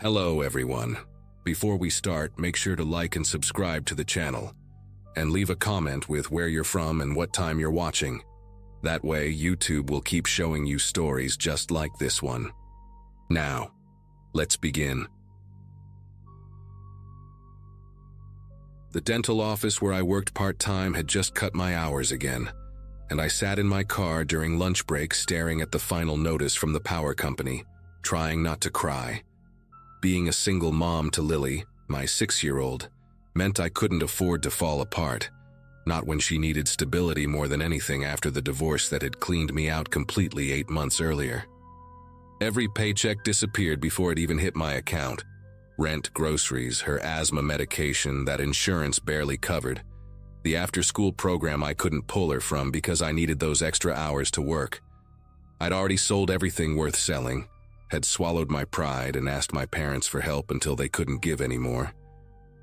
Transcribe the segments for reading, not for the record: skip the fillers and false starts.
Hello everyone. Before we start, make sure to like and subscribe to the channel, and leave a comment with where you're from and what time you're watching. That way, YouTube will keep showing you stories just like this one. Now, let's begin. The dental office where I worked part-time had just cut my hours again, and I sat in my car during lunch break staring at the final notice from the power company, trying not to cry. Being a single mom to Lily, my 6-year-old, meant I couldn't afford to fall apart, not when she needed stability more than anything after the divorce that had cleaned me out completely 8 months earlier. Every paycheck disappeared before it even hit my account. Rent, groceries, her asthma medication that insurance barely covered, the after-school program I couldn't pull her from because I needed those extra hours to work. I'd already sold everything worth selling, had swallowed my pride and asked my parents for help until they couldn't give anymore,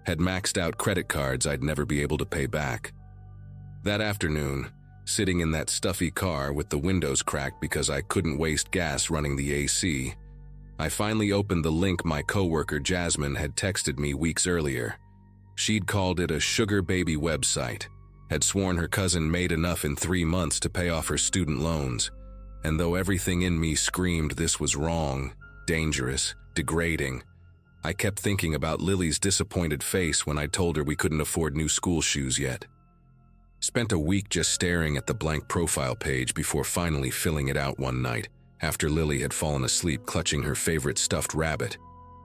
had maxed out credit cards I'd never be able to pay back. That afternoon, sitting in that stuffy car with the windows cracked because I couldn't waste gas running the AC, I finally opened the link my coworker Jasmine had texted me weeks earlier. She'd called it a sugar baby website, had sworn her cousin made enough in 3 months to pay off her student loans, and though everything in me screamed this was wrong, dangerous, degrading, I kept thinking about Lily's disappointed face when I told her we couldn't afford new school shoes yet. Spent a week just staring at the blank profile page before finally filling it out one night, after Lily had fallen asleep clutching her favorite stuffed rabbit,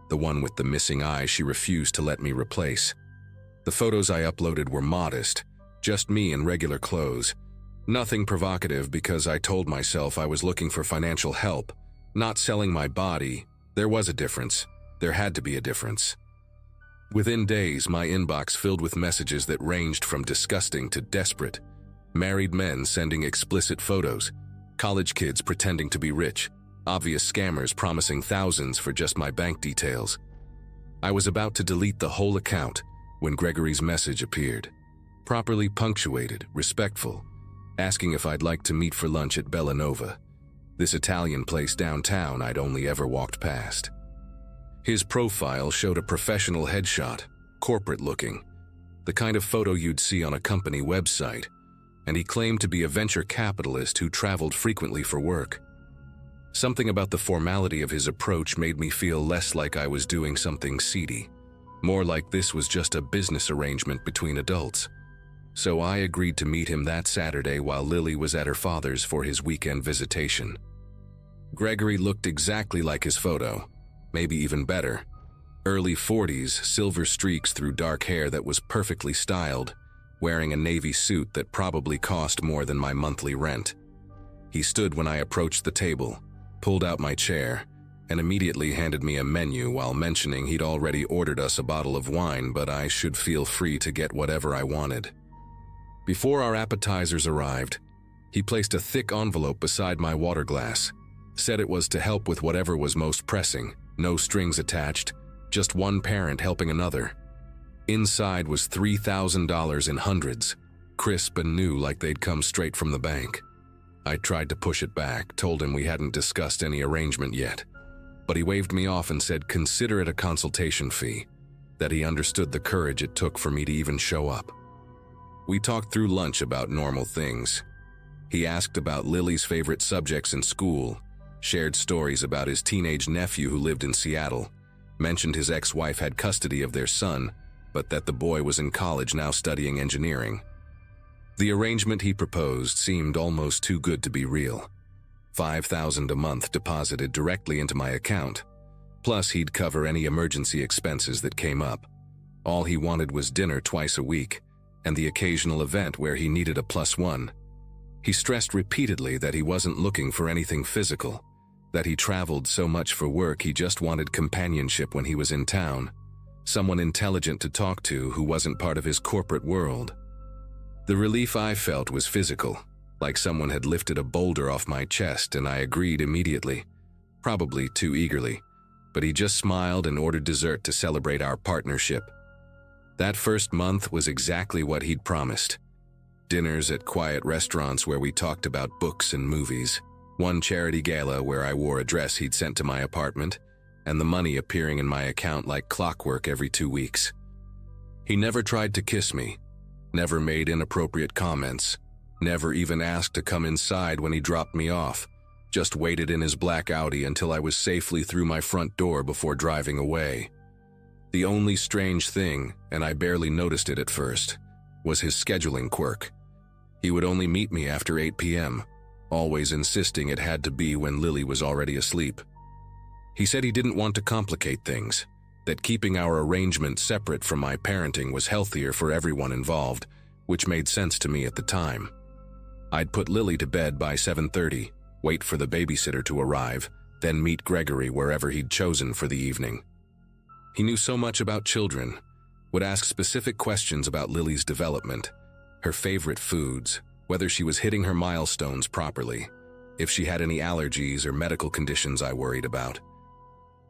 the one with the missing eye she refused to let me replace. The photos I uploaded were modest, just me in regular clothes. Nothing provocative because I told myself I was looking for financial help, not selling my body. There was a difference. There had to be a difference. Within days, my inbox filled with messages that ranged from disgusting to desperate. Married men sending explicit photos, college kids pretending to be rich, obvious scammers promising thousands for just my bank details. I was about to delete the whole account when Gregory's message appeared. Properly punctuated, respectful, asking if I'd like to meet for lunch at Bellanova, this Italian place downtown I'd only ever walked past. His profile showed a professional headshot, corporate-looking, the kind of photo you'd see on a company website, and he claimed to be a venture capitalist who traveled frequently for work. Something about the formality of his approach made me feel less like I was doing something seedy, more like this was just a business arrangement between adults. So I agreed to meet him that Saturday while Lily was at her father's for his weekend visitation. Gregory looked exactly like his photo, maybe even better. Early 40s, silver streaks through dark hair that was perfectly styled, wearing a navy suit that probably cost more than my monthly rent. He stood when I approached the table, pulled out my chair, and immediately handed me a menu while mentioning he'd already ordered us a bottle of wine, but I should feel free to get whatever I wanted. Before our appetizers arrived, he placed a thick envelope beside my water glass, said it was to help with whatever was most pressing, no strings attached, just one parent helping another. Inside was $3,000 in hundreds, crisp and new like they'd come straight from the bank. I tried to push it back, told him we hadn't discussed any arrangement yet, but he waved me off and said consider it a consultation fee, that he understood the courage it took for me to even show up. We talked through lunch about normal things. He asked about Lily's favorite subjects in school, shared stories about his teenage nephew who lived in Seattle, mentioned his ex-wife had custody of their son, but that the boy was in college now studying engineering. The arrangement he proposed seemed almost too good to be real. $5,000 a month deposited directly into my account, plus he'd cover any emergency expenses that came up. All he wanted was dinner twice a week, and the occasional event where he needed a +1. He stressed repeatedly that he wasn't looking for anything physical, that he traveled so much for work he just wanted companionship when he was in town, someone intelligent to talk to who wasn't part of his corporate world. The relief I felt was physical, like someone had lifted a boulder off my chest, and I agreed immediately, probably too eagerly, but he just smiled and ordered dessert to celebrate our partnership. That first month was exactly what he'd promised. Dinners at quiet restaurants where we talked about books and movies, one charity gala where I wore a dress he'd sent to my apartment, and the money appearing in my account like clockwork every 2 weeks. He never tried to kiss me, never made inappropriate comments, never even asked to come inside when he dropped me off, just waited in his black Audi until I was safely through my front door before driving away. The only strange thing, and I barely noticed it at first, was his scheduling quirk. He would only meet me after 8 p.m., always insisting it had to be when Lily was already asleep. He said he didn't want to complicate things, that keeping our arrangement separate from my parenting was healthier for everyone involved, which made sense to me at the time. I'd put Lily to bed by 7:30, wait for the babysitter to arrive, then meet Gregory wherever he'd chosen for the evening. He knew so much about children, would ask specific questions about Lily's development, her favorite foods, whether she was hitting her milestones properly, if she had any allergies or medical conditions I worried about.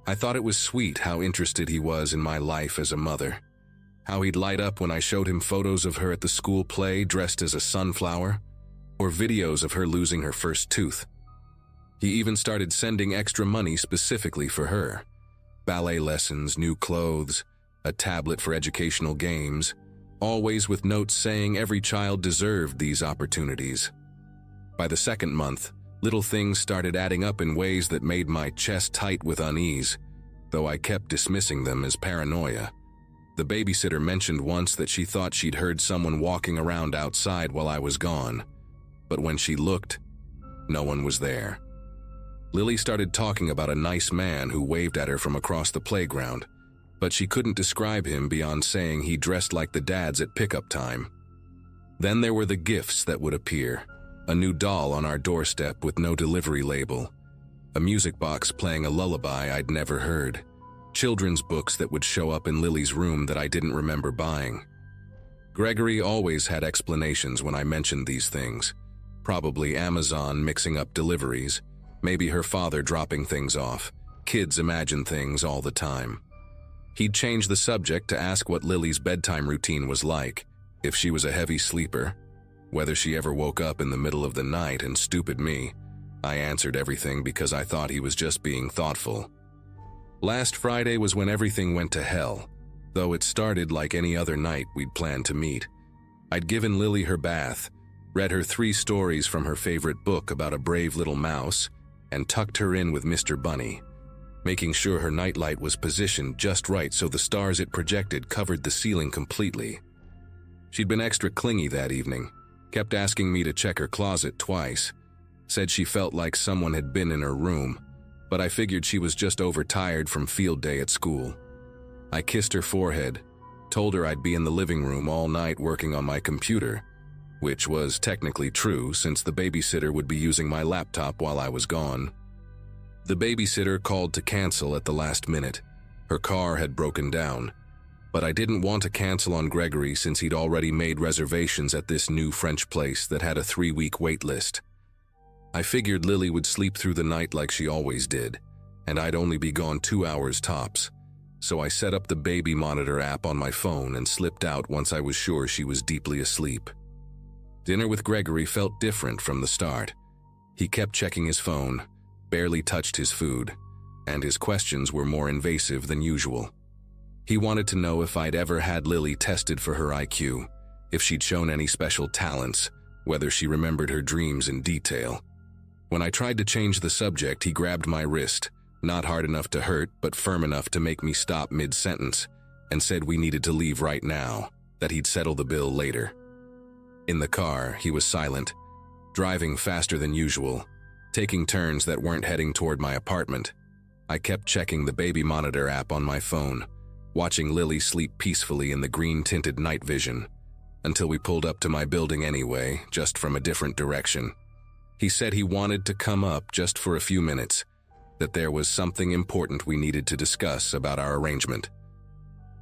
I thought it was sweet how interested he was in my life as a mother, how he'd light up when I showed him photos of her at the school play dressed as a sunflower, or videos of her losing her first tooth. He even started sending extra money specifically for her. Ballet lessons, new clothes, a tablet for educational games, always with notes saying every child deserved these opportunities. By the second month, little things started adding up in ways that made my chest tight with unease, though I kept dismissing them as paranoia. The babysitter mentioned once that she thought she'd heard someone walking around outside while I was gone, but when she looked, no one was there. Lily started talking about a nice man who waved at her from across the playground, but she couldn't describe him beyond saying he dressed like the dads at pickup time. Then there were the gifts that would appear, a new doll on our doorstep with no delivery label, a music box playing a lullaby I'd never heard, children's books that would show up in Lily's room that I didn't remember buying. Gregory always had explanations when I mentioned these things, probably Amazon mixing up deliveries, maybe her father dropping things off. Kids imagine things all the time. He'd change the subject to ask what Lily's bedtime routine was like, if she was a heavy sleeper, whether she ever woke up in the middle of the night, and stupid me, I answered everything because I thought he was just being thoughtful. Last Friday was when everything went to hell, though it started like any other night we'd planned to meet. I'd given Lily her bath, read her 3 stories from her favorite book about a brave little mouse, and tucked her in with Mr. Bunny, making sure her nightlight was positioned just right so the stars it projected covered the ceiling completely. She'd been extra clingy that evening, kept asking me to check her closet twice, said she felt like someone had been in her room, but I figured she was just overtired from field day at school. I kissed her forehead, told her I'd be in the living room all night working on my computer, which was technically true since the babysitter would be using my laptop while I was gone. The babysitter called to cancel at the last minute. Her car had broken down, but I didn't want to cancel on Gregory since he'd already made reservations at this new French place that had a 3-week wait list. I figured Lily would sleep through the night like she always did, and I'd only be gone 2 hours tops, so I set up the baby monitor app on my phone and slipped out once I was sure she was deeply asleep. Dinner with Gregory felt different from the start. He kept checking his phone, barely touched his food, and his questions were more invasive than usual. He wanted to know if I'd ever had Lily tested for her IQ, if she'd shown any special talents, whether she remembered her dreams in detail. When I tried to change the subject, he grabbed my wrist, not hard enough to hurt, but firm enough to make me stop mid-sentence, and said we needed to leave right now, that he'd settle the bill later. In the car, he was silent, driving faster than usual, taking turns that weren't heading toward my apartment. I kept checking the baby monitor app on my phone, watching Lily sleep peacefully in the green-tinted night vision, until we pulled up to my building anyway, just from a different direction. He said he wanted to come up just for a few minutes, that there was something important we needed to discuss about our arrangement.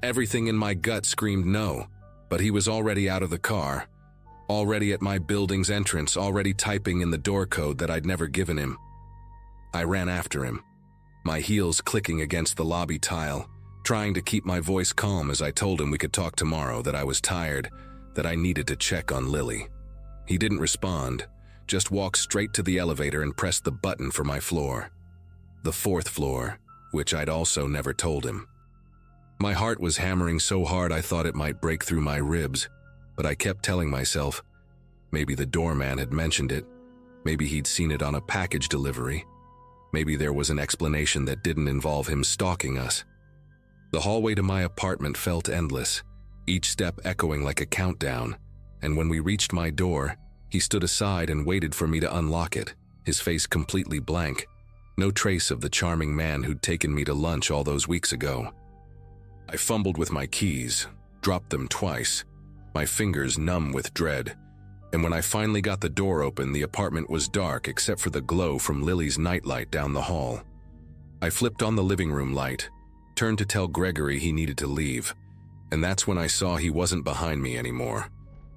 Everything in my gut screamed no, but he was already out of the car, already at my building's entrance, already typing in the door code that I'd never given him. I ran after him, my heels clicking against the lobby tile, trying to keep my voice calm as I told him we could talk tomorrow, that I was tired, that I needed to check on Lily. He didn't respond, just walked straight to the elevator and pressed the button for my floor. The 4th floor, which I'd also never told him. My heart was hammering so hard I thought it might break through my ribs, but I kept telling myself, maybe the doorman had mentioned it, maybe he'd seen it on a package delivery, maybe there was an explanation that didn't involve him stalking us. The hallway to my apartment felt endless, each step echoing like a countdown, and when we reached my door, he stood aside and waited for me to unlock it, his face completely blank, no trace of the charming man who'd taken me to lunch all those weeks ago. I fumbled with my keys, dropped them twice, my fingers numb with dread, and when I finally got the door open, the apartment was dark except for the glow from Lily's nightlight down the hall. I flipped on the living room light, turned to tell Gregory he needed to leave, and that's when I saw he wasn't behind me anymore.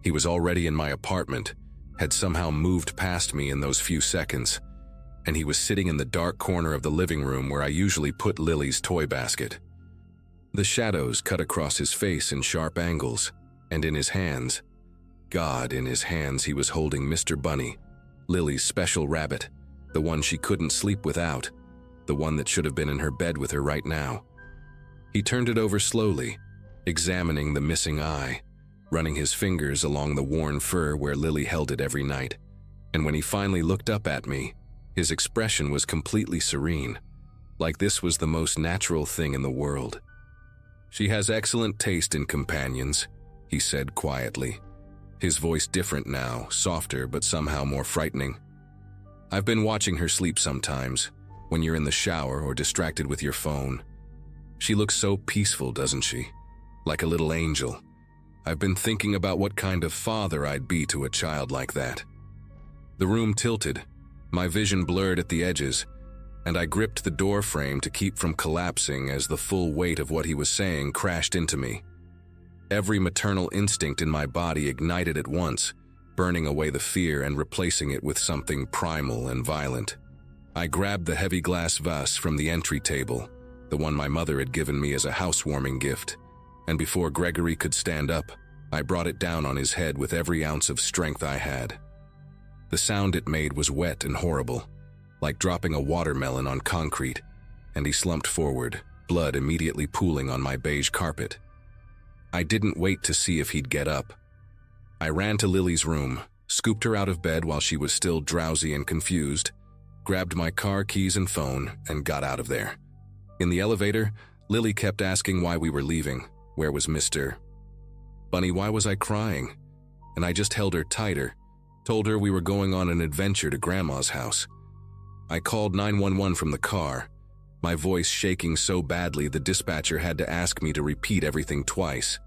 He was already in my apartment, had somehow moved past me in those few seconds, and he was sitting in the dark corner of the living room where I usually put Lily's toy basket. The shadows cut across his face in sharp angles, and in his hands, in his hands he was holding Mr. Bunny, Lily's special rabbit, the one she couldn't sleep without, the one that should have been in her bed with her right now. He turned it over slowly, examining the missing eye, running his fingers along the worn fur where Lily held it every night, and when he finally looked up at me, his expression was completely serene, like this was the most natural thing in the world. "She has excellent taste in companions," he said quietly, his voice different now, softer but somehow more frightening. "I've been watching her sleep sometimes, when you're in the shower or distracted with your phone. She looks so peaceful, doesn't she? Like a little angel. I've been thinking about what kind of father I'd be to a child like that." The room tilted, my vision blurred at the edges, and I gripped the door frame to keep from collapsing as the full weight of what he was saying crashed into me. Every maternal instinct in my body ignited at once, burning away the fear and replacing it with something primal and violent. I grabbed the heavy glass vase from the entry table, the one my mother had given me as a housewarming gift, and before Gregory could stand up, I brought it down on his head with every ounce of strength I had. The sound it made was wet and horrible, like dropping a watermelon on concrete, and he slumped forward, blood immediately pooling on my beige carpet. I didn't wait to see if he'd get up. I ran to Lily's room, scooped her out of bed while she was still drowsy and confused, grabbed my car keys and phone, and got out of there. In the elevator, Lily kept asking why we were leaving. Where was Mr. Bunny? Why was I crying? And I just held her tighter, told her we were going on an adventure to Grandma's house. I called 911 from the car, my voice shaking so badly the dispatcher had to ask me to repeat everything twice,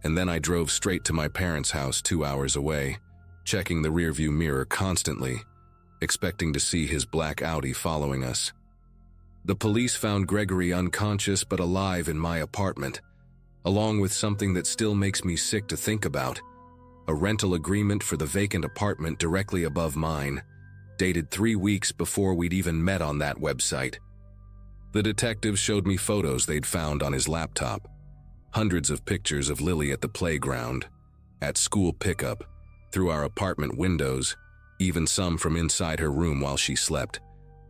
and then I drove straight to my parents' house 2 hours away, checking the rearview mirror constantly, expecting to see his black Audi following us. The police found Gregory unconscious but alive in my apartment, along with something that still makes me sick to think about, a rental agreement for the vacant apartment directly above mine, dated 3 weeks before we'd even met on that website. The detectives showed me photos they'd found on his laptop, hundreds of pictures of Lily at the playground, at school pickup, through our apartment windows, even some from inside her room while she slept,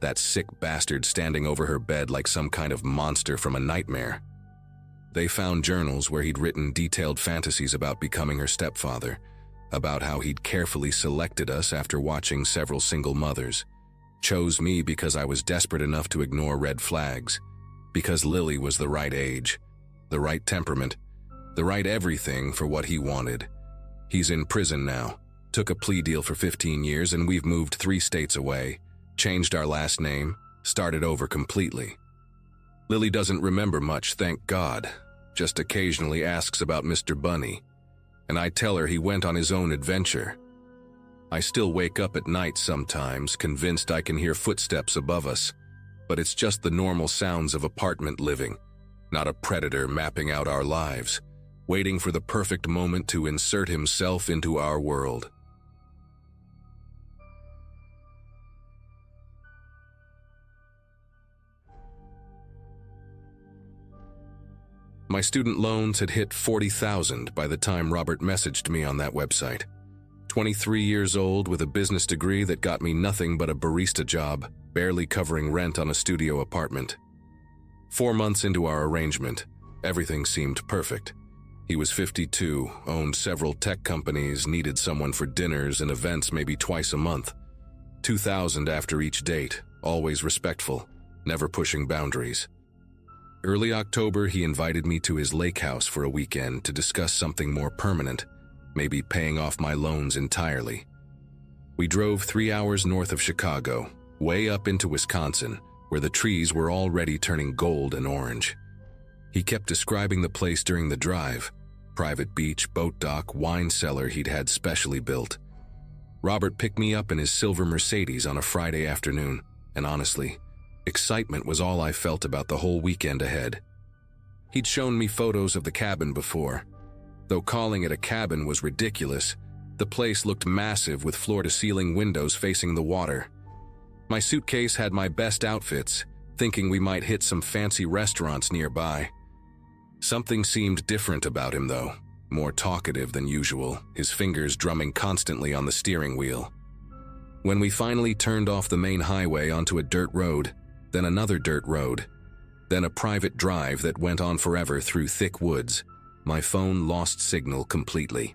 that sick bastard standing over her bed like some kind of monster from a nightmare. They found journals where he'd written detailed fantasies about becoming her stepfather, about how he'd carefully selected us after watching several single mothers, chose me because I was desperate enough to ignore red flags, because Lily was the right age, the right temperament, the right everything for what he wanted. He's in prison now, took a plea deal for 15 years, and we've moved 3 states away, changed our last name, started over completely. Lily doesn't remember much, thank God, just occasionally asks about Mr. Bunny, and I tell her he went on his own adventure. I still wake up at night sometimes, convinced I can hear footsteps above us, but it's just the normal sounds of apartment living, not a predator mapping out our lives, waiting for the perfect moment to insert himself into our world. My student loans had hit $40,000 by the time Robert messaged me on that website. 23 years old with a business degree that got me nothing but a barista job, barely covering rent on a studio apartment. 4 months into our arrangement, everything seemed perfect. He was 52, owned several tech companies, needed someone for dinners and events maybe twice a month. 2,000 after each date, always respectful, never pushing boundaries. Early October, he invited me to his lake house for a weekend to discuss something more permanent, maybe paying off my loans entirely. We drove 3 hours north of Chicago, way up into Wisconsin, where the trees were already turning gold and orange. He kept describing the place during the drive: private beach, boat dock, wine cellar he'd had specially built. Robert picked me up in his silver Mercedes on a Friday afternoon, and honestly, excitement was all I felt about the whole weekend ahead. He'd shown me photos of the cabin before. Though calling it a cabin was ridiculous, the place looked massive with floor-to-ceiling windows facing the water. My suitcase had my best outfits, thinking we might hit some fancy restaurants nearby. Something seemed different about him, though, more talkative than usual, his fingers drumming constantly on the steering wheel. When we finally turned off the main highway onto a dirt road, then another dirt road, then a private drive that went on forever through thick woods, my phone lost signal completely.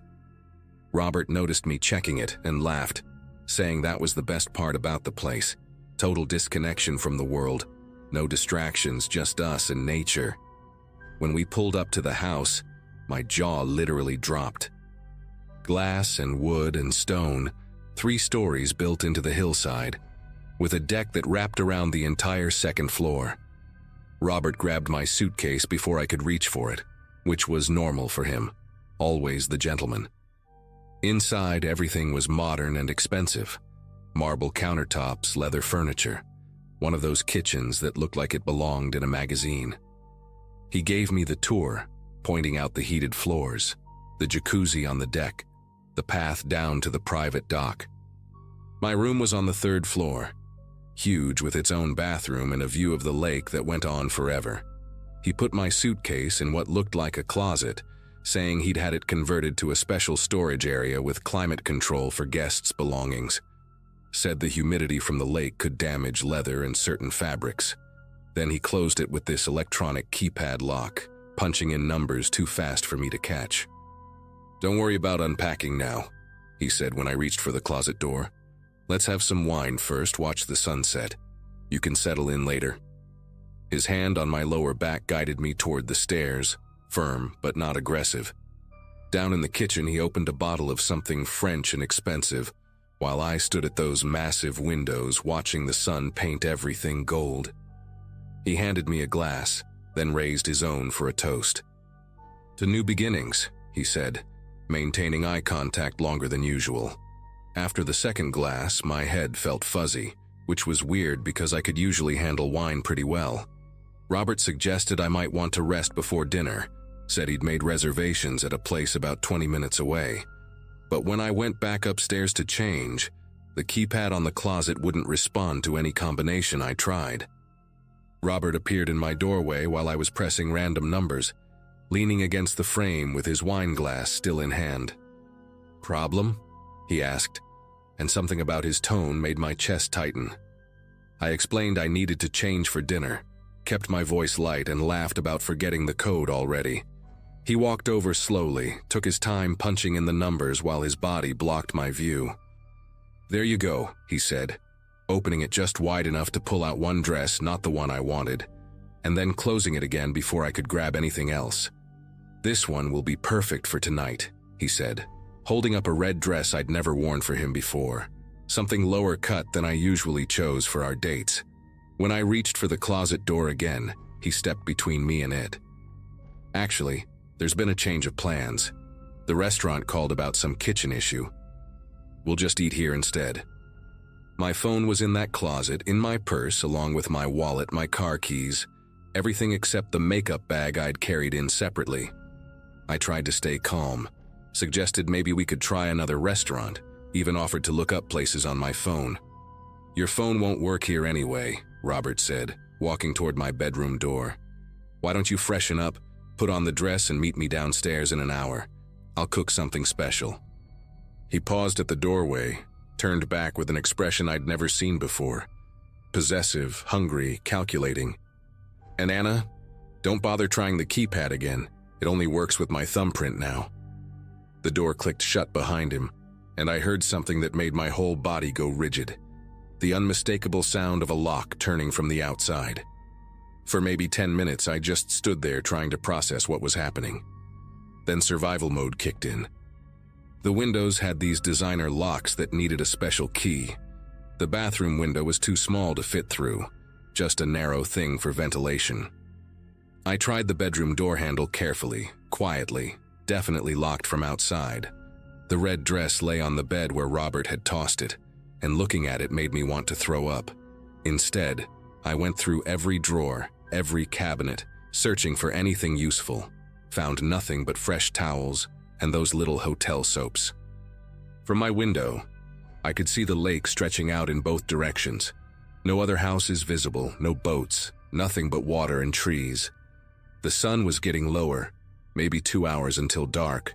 Robert noticed me checking it and laughed, saying that was the best part about the place. Total disconnection from the world. No distractions, just us and nature. When we pulled up to the house, my jaw literally dropped. Glass and wood and stone, 3 stories built into the hillside, with a deck that wrapped around the entire second floor. Robert grabbed my suitcase before I could reach for it, which was normal for him, always the gentleman. Inside, everything was modern and expensive. Marble countertops, leather furniture, one of those kitchens that looked like it belonged in a magazine. He gave me the tour, pointing out the heated floors, the jacuzzi on the deck, the path down to the private dock. My room was on the 3rd floor, huge with its own bathroom and a view of the lake that went on forever. He put my suitcase in what looked like a closet, saying he'd had it converted to a special storage area with climate control for guests' belongings. Said the humidity from the lake could damage leather and certain fabrics. Then he closed it with this electronic keypad lock, punching in numbers too fast for me to catch. "Don't worry about unpacking now," he said when I reached for the closet door. "Let's have some wine first, watch the sunset. You can settle in later." His hand on my lower back guided me toward the stairs, firm but not aggressive. Down in the kitchen, he opened a bottle of something French and expensive, while I stood at those massive windows watching the sun paint everything gold. He handed me a glass, then raised his own for a toast. "To new beginnings," he said, maintaining eye contact longer than usual. After the second glass, my head felt fuzzy, which was weird because I could usually handle wine pretty well. Robert suggested I might want to rest before dinner, said he'd made reservations at a place about 20 minutes away. But when I went back upstairs to change, the keypad on the closet wouldn't respond to any combination I tried. Robert appeared in my doorway while I was pressing random numbers, leaning against the frame with his wine glass still in hand. "Problem?" he asked, and something about his tone made my chest tighten. I explained I needed to change for dinner, kept my voice light, and laughed about forgetting the code already. He walked over slowly, took his time punching in the numbers while his body blocked my view. "There you go," he said, opening it just wide enough to pull out one dress, not the one I wanted, and then closing it again before I could grab anything else. "This one will be perfect for tonight," he said, holding up a red dress I'd never worn for him before, something lower cut than I usually chose for our dates. When I reached for the closet door again, he stepped between me and it. "Actually, there's been a change of plans. The restaurant called about some kitchen issue. We'll just eat here instead." My phone was in that closet, in my purse, along with my wallet, my car keys, everything except the makeup bag I'd carried in separately. I tried to stay calm, suggested maybe we could try another restaurant, even offered to look up places on my phone. "Your phone won't work here anyway," Robert said, walking toward my bedroom door. "Why don't you freshen up, put on the dress, and meet me downstairs in an hour? I'll cook something special." He paused at the doorway, turned back with an expression I'd never seen before. Possessive, hungry, calculating. And Anna, don't bother trying the keypad again. It only works with my thumbprint now. The door clicked shut behind him, and I heard something that made my whole body go rigid. The unmistakable sound of a lock turning from the outside. For maybe 10 minutes, I just stood there trying to process what was happening. Then survival mode kicked in. The windows had these designer locks that needed a special key. The bathroom window was too small to fit through, just a narrow thing for ventilation. I tried the bedroom door handle carefully, quietly, definitely locked from outside. The red dress lay on the bed where Robert had tossed it, and looking at it made me want to throw up. Instead, I went through every drawer, every cabinet, searching for anything useful. Found nothing but fresh towels and those little hotel soaps. From my window, I could see the lake stretching out in both directions. No other houses visible, no boats, nothing but water and trees. The sun was getting lower, maybe 2 hours until dark.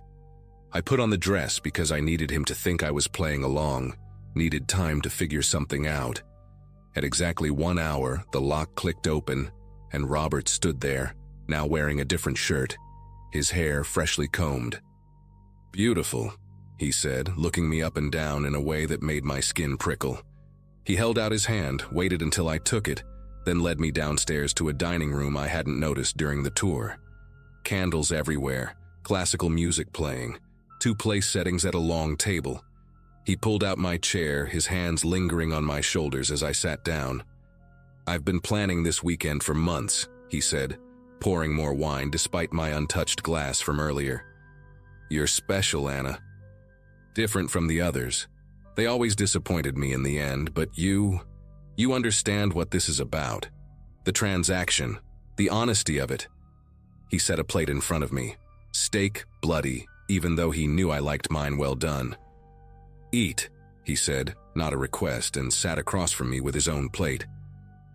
I put on the dress because I needed him to think I was playing along, needed time to figure something out. At exactly 1 hour, the lock clicked open, and Robert stood there, now wearing a different shirt, his hair freshly combed. "Beautiful," he said, looking me up and down in a way that made my skin prickle. He held out his hand, waited until I took it, then led me downstairs to a dining room I hadn't noticed during the tour. Candles everywhere, classical music playing, 2 place settings at a long table. He pulled out my chair, his hands lingering on my shoulders as I sat down. "I've been planning this weekend for months," he said, pouring more wine despite my untouched glass from earlier. "You're special, Anna. Different from the others. They always disappointed me in the end, but you understand what this is about. The transaction, the honesty of it." He set a plate in front of me, steak, bloody, even though he knew I liked mine well done. "Eat," he said, not a request, and sat across from me with his own plate.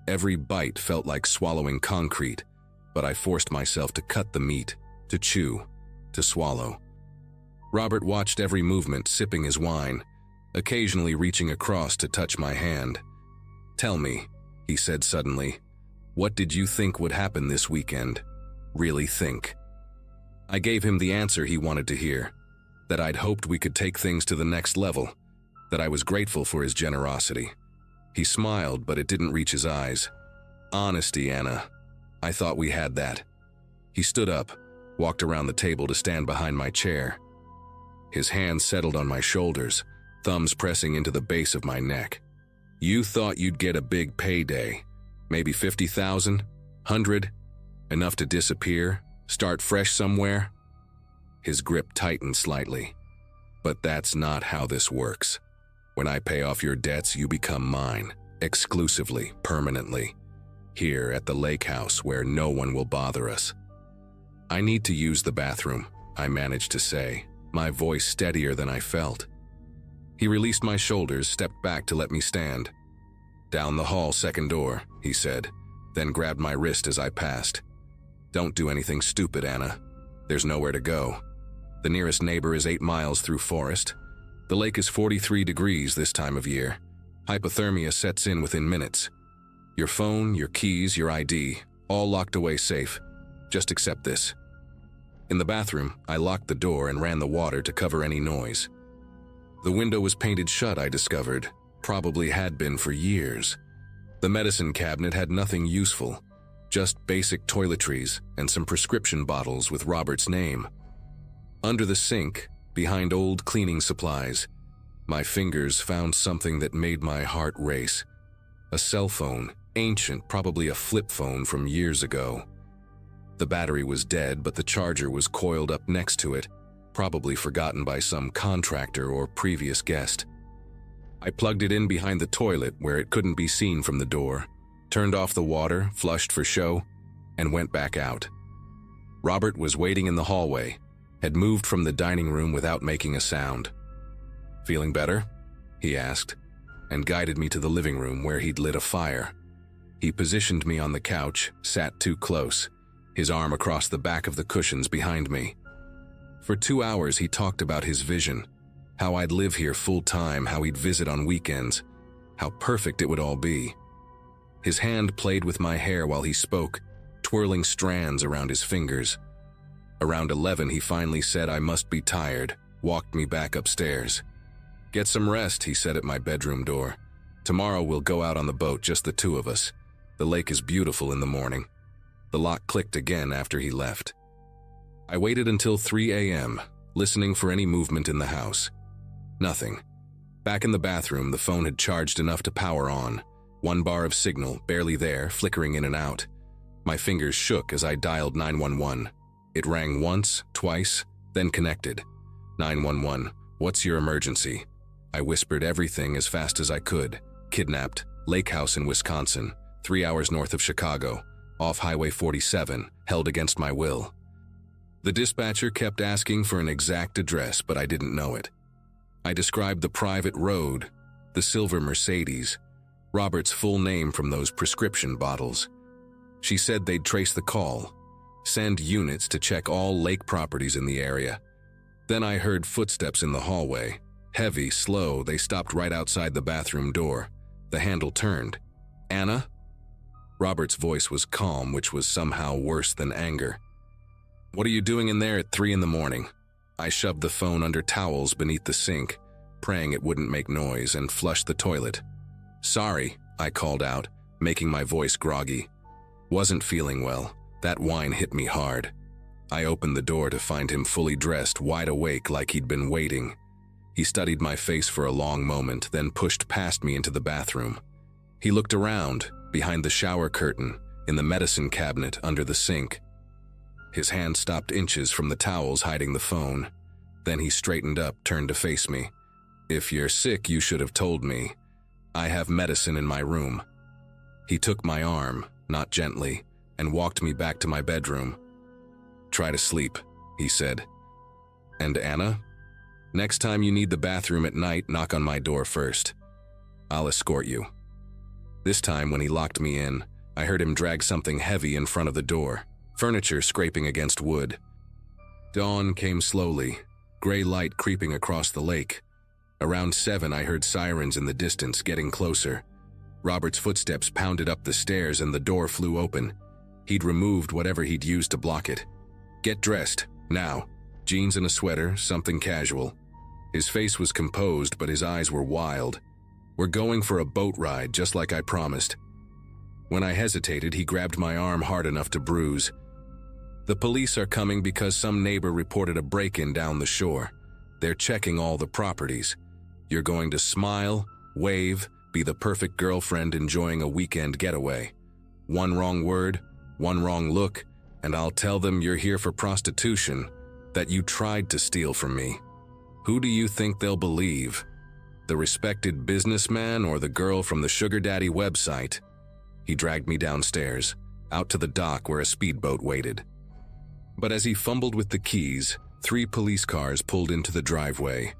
Every bite felt like swallowing concrete, but I forced myself to cut the meat, to chew, to swallow. Robert watched every movement, sipping his wine, occasionally reaching across to touch my hand. "Tell me," he said suddenly, "what did you think would happen this weekend? Really think?" I gave him the answer he wanted to hear, that I'd hoped we could take things to the next level, that I was grateful for his generosity. He smiled, but it didn't reach his eyes. "Honesty, Anna. I thought we had that." He stood up, walked around the table to stand behind my chair. His hands settled on my shoulders, thumbs pressing into the base of my neck. "You thought you'd get a big payday. Maybe 50,000? 100? Enough to disappear? Start fresh somewhere?" His grip tightened slightly. "But that's not how this works. When I pay off your debts, you become mine, exclusively, permanently. Here at the lake house where no one will bother us." "I need to use the bathroom," I managed to say, my voice steadier than I felt. He released my shoulders, stepped back to let me stand. "Down the hall, second door," he said, then grabbed my wrist as I passed. "Don't do anything stupid, Anna. There's nowhere to go. The nearest neighbor is 8 miles through forest. The lake is 43 degrees this time of year. Hypothermia sets in within minutes. Your phone, your keys, your ID, all locked away safe. Just accept this." In the bathroom, I locked the door and ran the water to cover any noise. The window was painted shut, I discovered, probably had been for years. The medicine cabinet had nothing useful, just basic toiletries and some prescription bottles with Robert's name. Under the sink, behind old cleaning supplies, my fingers found something that made my heart race. A cell phone, ancient, probably a flip phone from years ago. The battery was dead, but the charger was coiled up next to it, probably forgotten by some contractor or previous guest. I plugged it in behind the toilet where it couldn't be seen from the door, turned off the water, flushed for show, and went back out. Robert was waiting in the hallway, had moved from the dining room without making a sound. "Feeling better?" he asked, and guided me to the living room where he'd lit a fire. He positioned me on the couch, sat too close, his arm across the back of the cushions behind me. For 2 hours he talked about his vision, how I'd live here full-time, how he'd visit on weekends, how perfect it would all be. His hand played with my hair while he spoke, twirling strands around his fingers. Around 11, he finally said I must be tired, walked me back upstairs. "Get some rest," he said at my bedroom door. "Tomorrow we'll go out on the boat, just the two of us. The lake is beautiful in the morning." The lock clicked again after he left. I waited until 3 a.m., listening for any movement in the house. Nothing. Back in the bathroom, the phone had charged enough to power on. 1 bar of signal, barely there, flickering in and out. My fingers shook as I dialed 911. It rang once, twice, then connected. 911, "What's your emergency?" I whispered everything as fast as I could. "Kidnapped, lake house in Wisconsin, 3 hours north of Chicago, off Highway 47, held against my will." The dispatcher kept asking for an exact address, but I didn't know it. I described the private road, the silver Mercedes, Robert's full name from those prescription bottles. She said they'd trace the call, send units to check all lake properties in the area. Then I heard footsteps in the hallway. Heavy, slow, they stopped right outside the bathroom door. The handle turned. "Anna?" Robert's voice was calm, which was somehow worse than anger. "What are you doing in there at 3 in the morning?" I shoved the phone under towels beneath the sink, praying it wouldn't make noise, and flushed the toilet. "Sorry," I called out, making my voice groggy. "Wasn't feeling well. That wine hit me hard." I opened the door to find him fully dressed, wide awake like he'd been waiting. He studied my face for a long moment, then pushed past me into the bathroom. He looked around, behind the shower curtain, in the medicine cabinet under the sink. His hand stopped inches from the towels hiding the phone. Then he straightened up, turned to face me. "If you're sick, you should have told me. I have medicine in my room." He took my arm, not gently, and walked me back to my bedroom. "Try to sleep," he said. "And Anna? Next time you need the bathroom at night, knock on my door first. I'll escort you." This time, when he locked me in, I heard him drag something heavy in front of the door, furniture scraping against wood. Dawn came slowly, gray light creeping across the lake. Around 7, I heard sirens in the distance, getting closer. Robert's footsteps pounded up the stairs and the door flew open. He'd removed whatever he'd used to block it. "Get dressed, now." Jeans and a sweater, something casual. His face was composed, but his eyes were wild. "We're going for a boat ride, just like I promised." When I hesitated, he grabbed my arm hard enough to bruise. "The police are coming because some neighbor reported a break-in down the shore. They're checking all the properties. You're going to smile, wave, be the perfect girlfriend enjoying a weekend getaway. One wrong word, one wrong look, and I'll tell them you're here for prostitution, that you tried to steal from me. Who do you think they'll believe? The respected businessman or the girl from the sugar daddy website?" He dragged me downstairs, out to the dock where a speedboat waited. But as he fumbled with the keys, 3 police cars pulled into the driveway.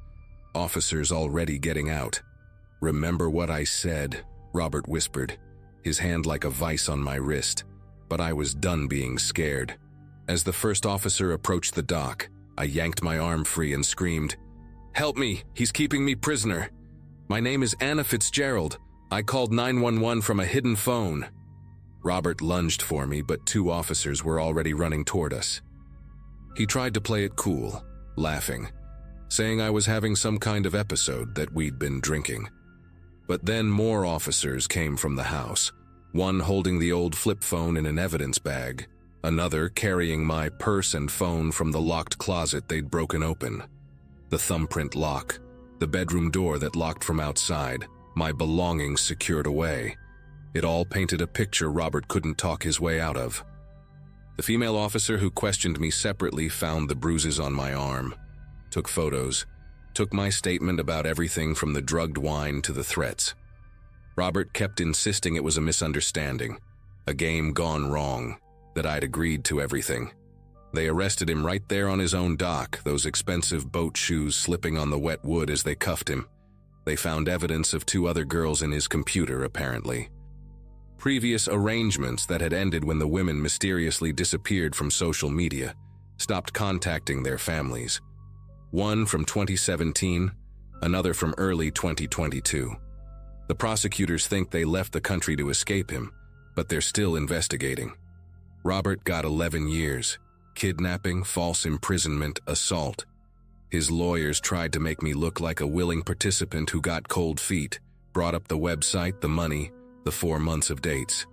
Officers already getting out. "Remember what I said," Robert whispered, his hand like a vice on my wrist. But I was done being scared. As the first officer approached the dock, I yanked my arm free and screamed, "Help me, he's keeping me prisoner. My name is Anna Fitzgerald. I called 911 from a hidden phone." Robert lunged for me, but 2 officers were already running toward us. He tried to play it cool, laughing, saying I was having some kind of episode, that we'd been drinking. But then more officers came from the house, one holding the old flip phone in an evidence bag, another carrying my purse and phone from the locked closet they'd broken open. The thumbprint lock, the bedroom door that locked from outside, my belongings secured away. It all painted a picture Robert couldn't talk his way out of. The female officer who questioned me separately found the bruises on my arm, took photos, took my statement about everything from the drugged wine to the threats. Robert kept insisting it was a misunderstanding, a game gone wrong, that I'd agreed to everything. They arrested him right there on his own dock, those expensive boat shoes slipping on the wet wood as they cuffed him. They found evidence of 2 other girls in his computer, apparently. Previous arrangements that had ended when the women mysteriously disappeared from social media, stopped contacting their families. One from 2017, another from early 2022. The prosecutors think they left the country to escape him, but they're still investigating. Robert got 11 years. Kidnapping, false imprisonment, assault. His lawyers tried to make me look like a willing participant who got cold feet, brought up the website, the money, the 4 months of dates.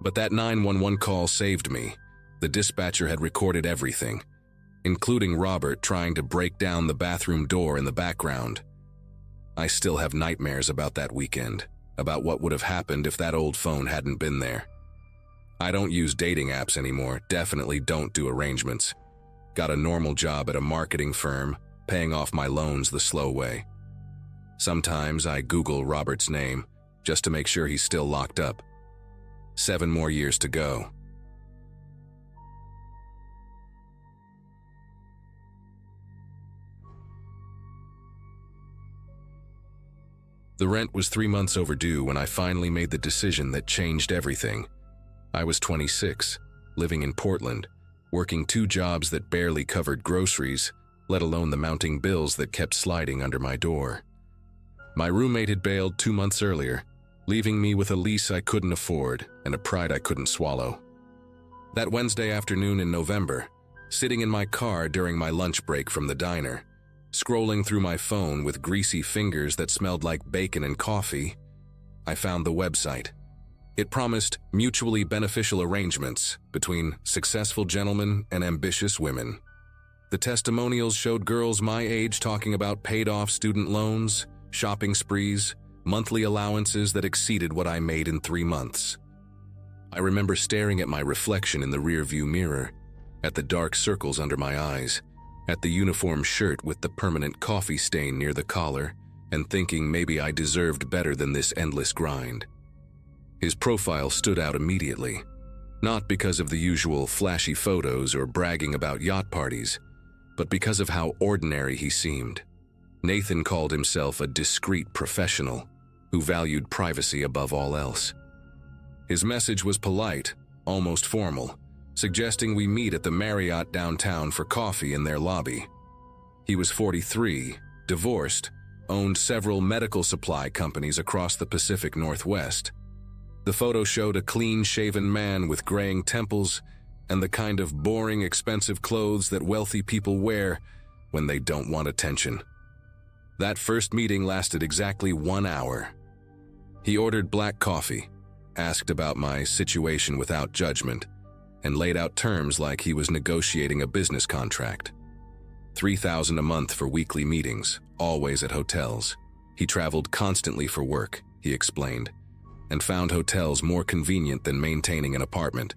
But that 911 call saved me. The dispatcher had recorded everything, including Robert trying to break down the bathroom door in the background. I still have nightmares about that weekend, about what would have happened if that old phone hadn't been there. I don't use dating apps anymore, definitely don't do arrangements. Got a normal job at a marketing firm, paying off my loans the slow way. Sometimes I Google Robert's name, just to make sure he's still locked up. 7 more years to go. The rent was 3 months overdue when I finally made the decision that changed everything. I was 26, living in Portland, working 2 jobs that barely covered groceries, let alone the mounting bills that kept sliding under my door. My roommate had bailed 2 months earlier, leaving me with a lease I couldn't afford and a pride I couldn't swallow. That Wednesday afternoon in November, sitting in my car during my lunch break from the diner, scrolling through my phone with greasy fingers that smelled like bacon and coffee, I found the website. It promised mutually beneficial arrangements between successful gentlemen and ambitious women. The testimonials showed girls my age talking about paid-off student loans, shopping sprees, monthly allowances that exceeded what I made in 3 months. I remember staring at my reflection in the rearview mirror, at the dark circles under my eyes, at the uniform shirt with the permanent coffee stain near the collar, and thinking maybe I deserved better than this endless grind. His profile stood out immediately, not because of the usual flashy photos or bragging about yacht parties, but because of how ordinary he seemed. Nathan called himself a discreet professional who valued privacy above all else. His message was polite, almost formal, suggesting we meet at the Marriott downtown for coffee in their lobby. He was 43, divorced, owned several medical supply companies across the Pacific Northwest. The photo showed a clean-shaven man with graying temples and the kind of boring, expensive clothes that wealthy people wear when they don't want attention. That first meeting lasted exactly 1 hour. He ordered black coffee, asked about my situation without judgment, and laid out terms like he was negotiating a business contract. $3,000 a month for weekly meetings, always at hotels. He traveled constantly for work, he explained, and found hotels more convenient than maintaining an apartment.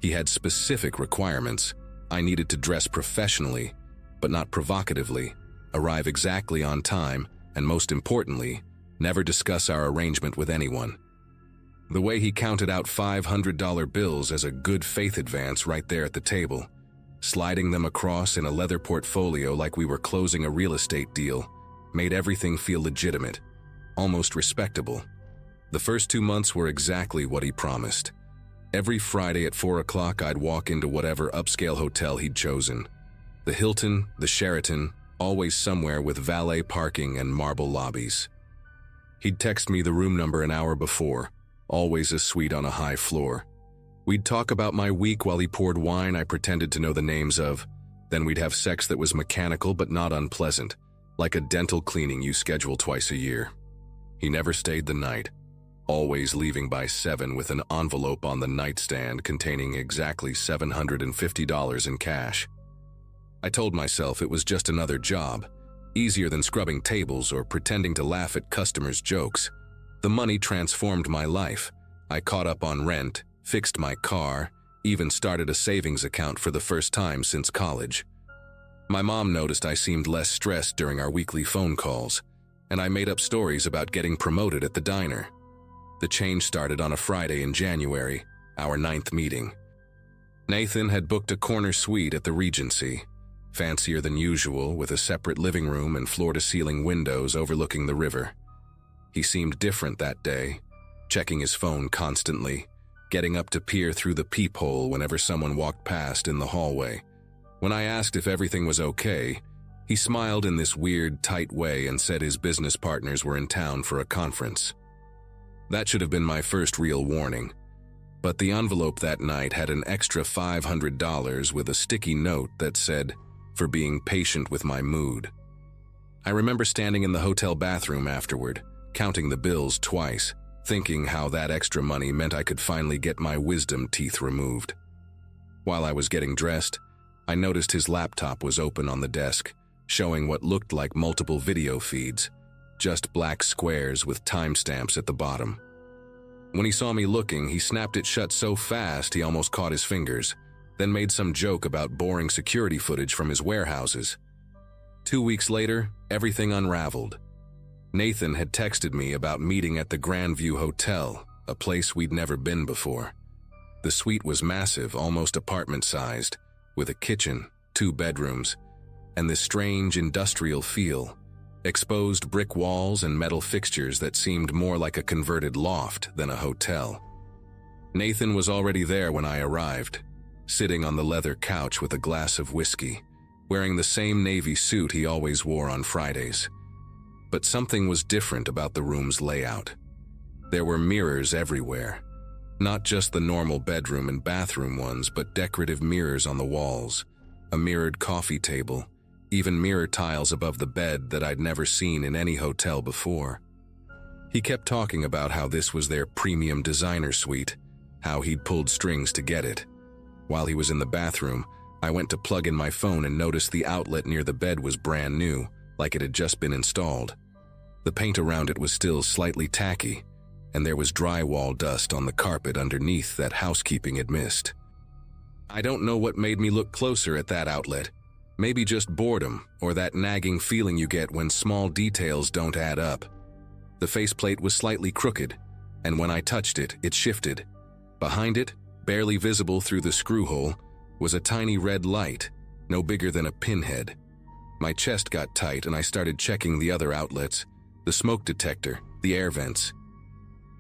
He had specific requirements. I needed to dress professionally, but not provocatively, arrive exactly on time, and most importantly, never discuss our arrangement with anyone. The way he counted out $500 bills as a good faith advance right there at the table, sliding them across in a leather portfolio like we were closing a real estate deal, made everything feel legitimate, almost respectable. The first 2 months were exactly what he promised. Every Friday at 4 o'clock, I'd walk into whatever upscale hotel he'd chosen. The Hilton, the Sheraton, always somewhere with valet parking and marble lobbies. He'd text me the room number an hour before, always a suite on a high floor. We'd talk about my week while he poured wine I pretended to know the names of. Then we'd have sex that was mechanical but not unpleasant, like a dental cleaning you schedule twice a year. He never stayed the night, always leaving by 7 with an envelope on the nightstand containing exactly $750 in cash. I told myself it was just another job, easier than scrubbing tables or pretending to laugh at customers' jokes. The money transformed my life. I caught up on rent, fixed my car, even started a savings account for the first time since college. My mom noticed I seemed less stressed during our weekly phone calls, and I made up stories about getting promoted at the diner. The change started on a Friday in January, our 9th meeting. Nathan had booked a corner suite at the Regency, fancier than usual, with a separate living room and floor-to-ceiling windows overlooking the river. He seemed different that day, checking his phone constantly, getting up to peer through the peephole whenever someone walked past in the hallway. When I asked if everything was okay, he smiled in this weird, tight way and said his business partners were in town for a conference. That should have been my first real warning. But the envelope that night had an extra $500 with a sticky note that said, "For being patient with my mood." I remember standing in the hotel bathroom afterward, counting the bills twice, thinking how that extra money meant I could finally get my wisdom teeth removed. While I was getting dressed, I noticed his laptop was open on the desk, showing what looked like multiple video feeds, just black squares with timestamps at the bottom. When he saw me looking, he snapped it shut so fast he almost caught his fingers, then made some joke about boring security footage from his warehouses. 2 weeks later, everything unraveled. Nathan had texted me about meeting at the Grandview Hotel, a place we'd never been before. The suite was massive, almost apartment-sized, with a kitchen, 2 bedrooms, and this strange industrial feel, exposed brick walls and metal fixtures that seemed more like a converted loft than a hotel. Nathan was already there when I arrived, sitting on the leather couch with a glass of whiskey, wearing the same navy suit he always wore on Fridays. But something was different about the room's layout. There were mirrors everywhere, not just the normal bedroom and bathroom ones, but decorative mirrors on the walls, a mirrored coffee table, even mirror tiles above the bed that I'd never seen in any hotel before. He kept talking about how this was their premium designer suite, how he'd pulled strings to get it. While he was in the bathroom, I went to plug in my phone and noticed the outlet near the bed was brand new, like it had just been installed. The paint around it was still slightly tacky, and there was drywall dust on the carpet underneath that housekeeping had missed. I don't know what made me look closer at that outlet. Maybe just boredom, or that nagging feeling you get when small details don't add up. The faceplate was slightly crooked, and when I touched it, it shifted. Behind it, barely visible through the screw hole, was a tiny red light, no bigger than a pinhead. My chest got tight and I started checking the other outlets, the smoke detector, the air vents.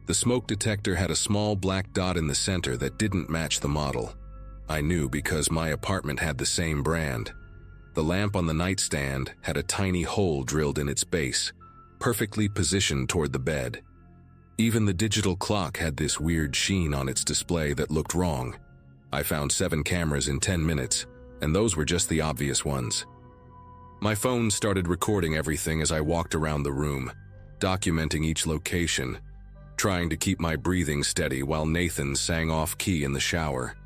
The smoke detector had a small black dot in the center that didn't match the model. I knew because my apartment had the same brand. The lamp on the nightstand had a tiny hole drilled in its base, perfectly positioned toward the bed. Even the digital clock had this weird sheen on its display that looked wrong. I found 7 cameras in 10 minutes, and those were just the obvious ones. My phone started recording everything as I walked around the room, documenting each location, trying to keep my breathing steady while Nathan sang off-key in the shower.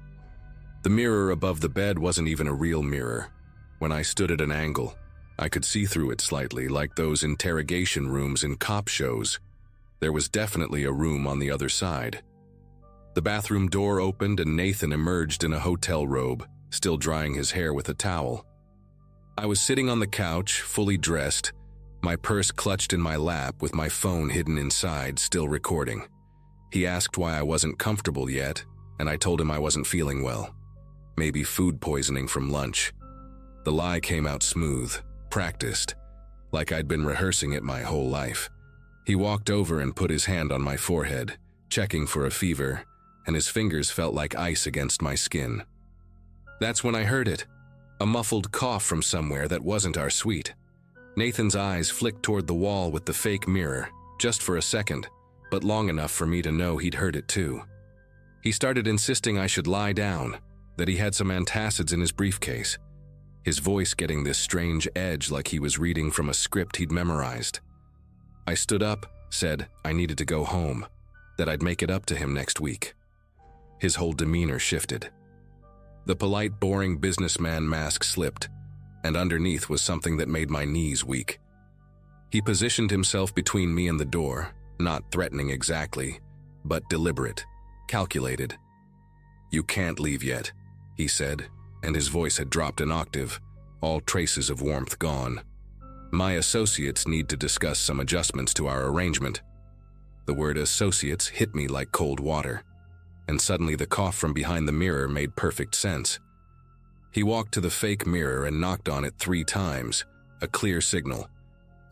The mirror above the bed wasn't even a real mirror. When I stood at an angle, I could see through it slightly, like those interrogation rooms in cop shows. There was definitely a room on the other side. The bathroom door opened and Nathan emerged in a hotel robe, still drying his hair with a towel. I was sitting on the couch, fully dressed, my purse clutched in my lap with my phone hidden inside, still recording. He asked why I wasn't comfortable yet, and I told him I wasn't feeling well. Maybe food poisoning from lunch. The lie came out smooth, practiced, like I'd been rehearsing it my whole life. He walked over and put his hand on my forehead, checking for a fever, and his fingers felt like ice against my skin. That's when I heard it, a muffled cough from somewhere that wasn't our suite. Nathan's eyes flicked toward the wall with the fake mirror, just for a second, but long enough for me to know he'd heard it too. He started insisting I should lie down, that he had some antacids in his briefcase, his voice getting this strange edge like he was reading from a script he'd memorized. I stood up, said I needed to go home, that I'd make it up to him next week. His whole demeanor shifted. The polite, boring businessman mask slipped, and underneath was something that made my knees weak. He positioned himself between me and the door, not threatening exactly, but deliberate, calculated. "You can't leave yet," he said, and his voice had dropped an octave, all traces of warmth gone. "My associates need to discuss some adjustments to our arrangement." The word associates hit me like cold water, and suddenly the cough from behind the mirror made perfect sense. He walked to the fake mirror and knocked on it 3 times, a clear signal.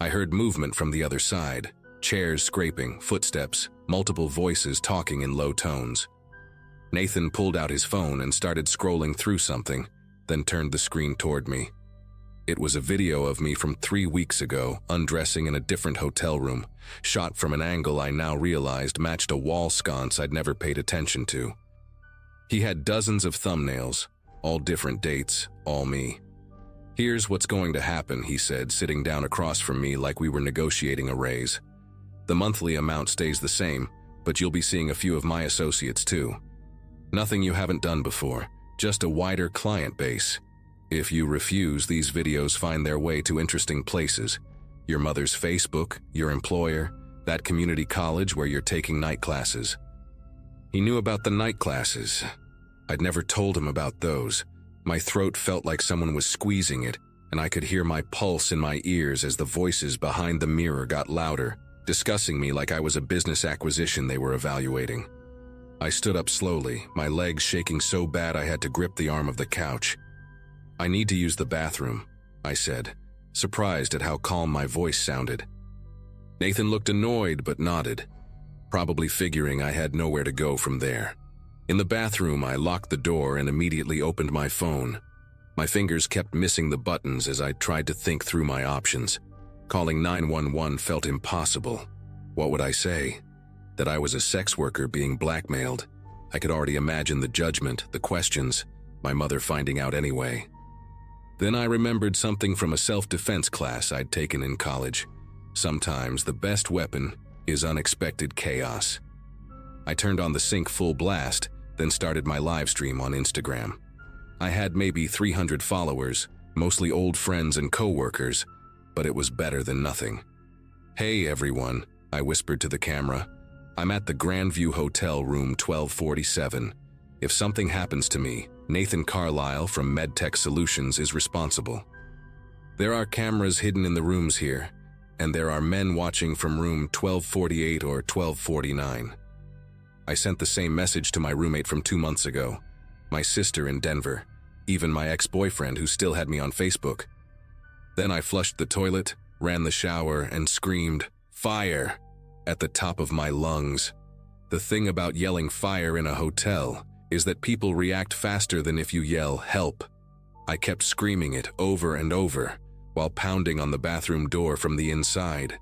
I heard movement from the other side, chairs scraping, footsteps, multiple voices talking in low tones. Nathan pulled out his phone and started scrolling through something, then turned the screen toward me. It was a video of me from 3 weeks ago, undressing in a different hotel room, shot from an angle I now realized matched a wall sconce I'd never paid attention to. He had dozens of thumbnails, all different dates, all me. "Here's what's going to happen," he said, sitting down across from me like we were negotiating a raise. "The monthly amount stays the same, but you'll be seeing a few of my associates too. Nothing you haven't done before, just a wider client base. If you refuse, these videos find their way to interesting places. Your mother's Facebook, your employer, that community college where you're taking night classes." He knew about the night classes. I'd never told him about those. My throat felt like someone was squeezing it, and I could hear my pulse in my ears as the voices behind the mirror got louder, discussing me like I was a business acquisition they were evaluating. I stood up slowly, my legs shaking so bad I had to grip the arm of the couch. "I need to use the bathroom," I said, surprised at how calm my voice sounded. Nathan looked annoyed but nodded, probably figuring I had nowhere to go from there. In the bathroom, I locked the door and immediately opened my phone. My fingers kept missing the buttons as I tried to think through my options. Calling 911 felt impossible. What would I say? That I was a sex worker being blackmailed? I could already imagine the judgment, the questions, my mother finding out anyway. Then I remembered something from a self-defense class I'd taken in college. Sometimes the best weapon is unexpected chaos. I turned on the sync full blast, then started my live stream on Instagram. I had maybe 300 followers, mostly old friends and co-workers, but it was better than nothing. "Hey everyone," I whispered to the camera. "I'm at the Grandview Hotel, room 1247. If something happens to me, Nathan Carlisle from MedTech Solutions is responsible. There are cameras hidden in the rooms here, and there are men watching from room 1248 or 1249. I sent the same message to my roommate from 2 months ago, my sister in Denver, even my ex-boyfriend who still had me on Facebook. Then I flushed the toilet, ran the shower, and screamed, 'Fire!' at the top of my lungs. The thing about yelling fire in a hotel is that people react faster than if you yell, 'Help!' I kept screaming it over and over, while pounding on the bathroom door from the inside.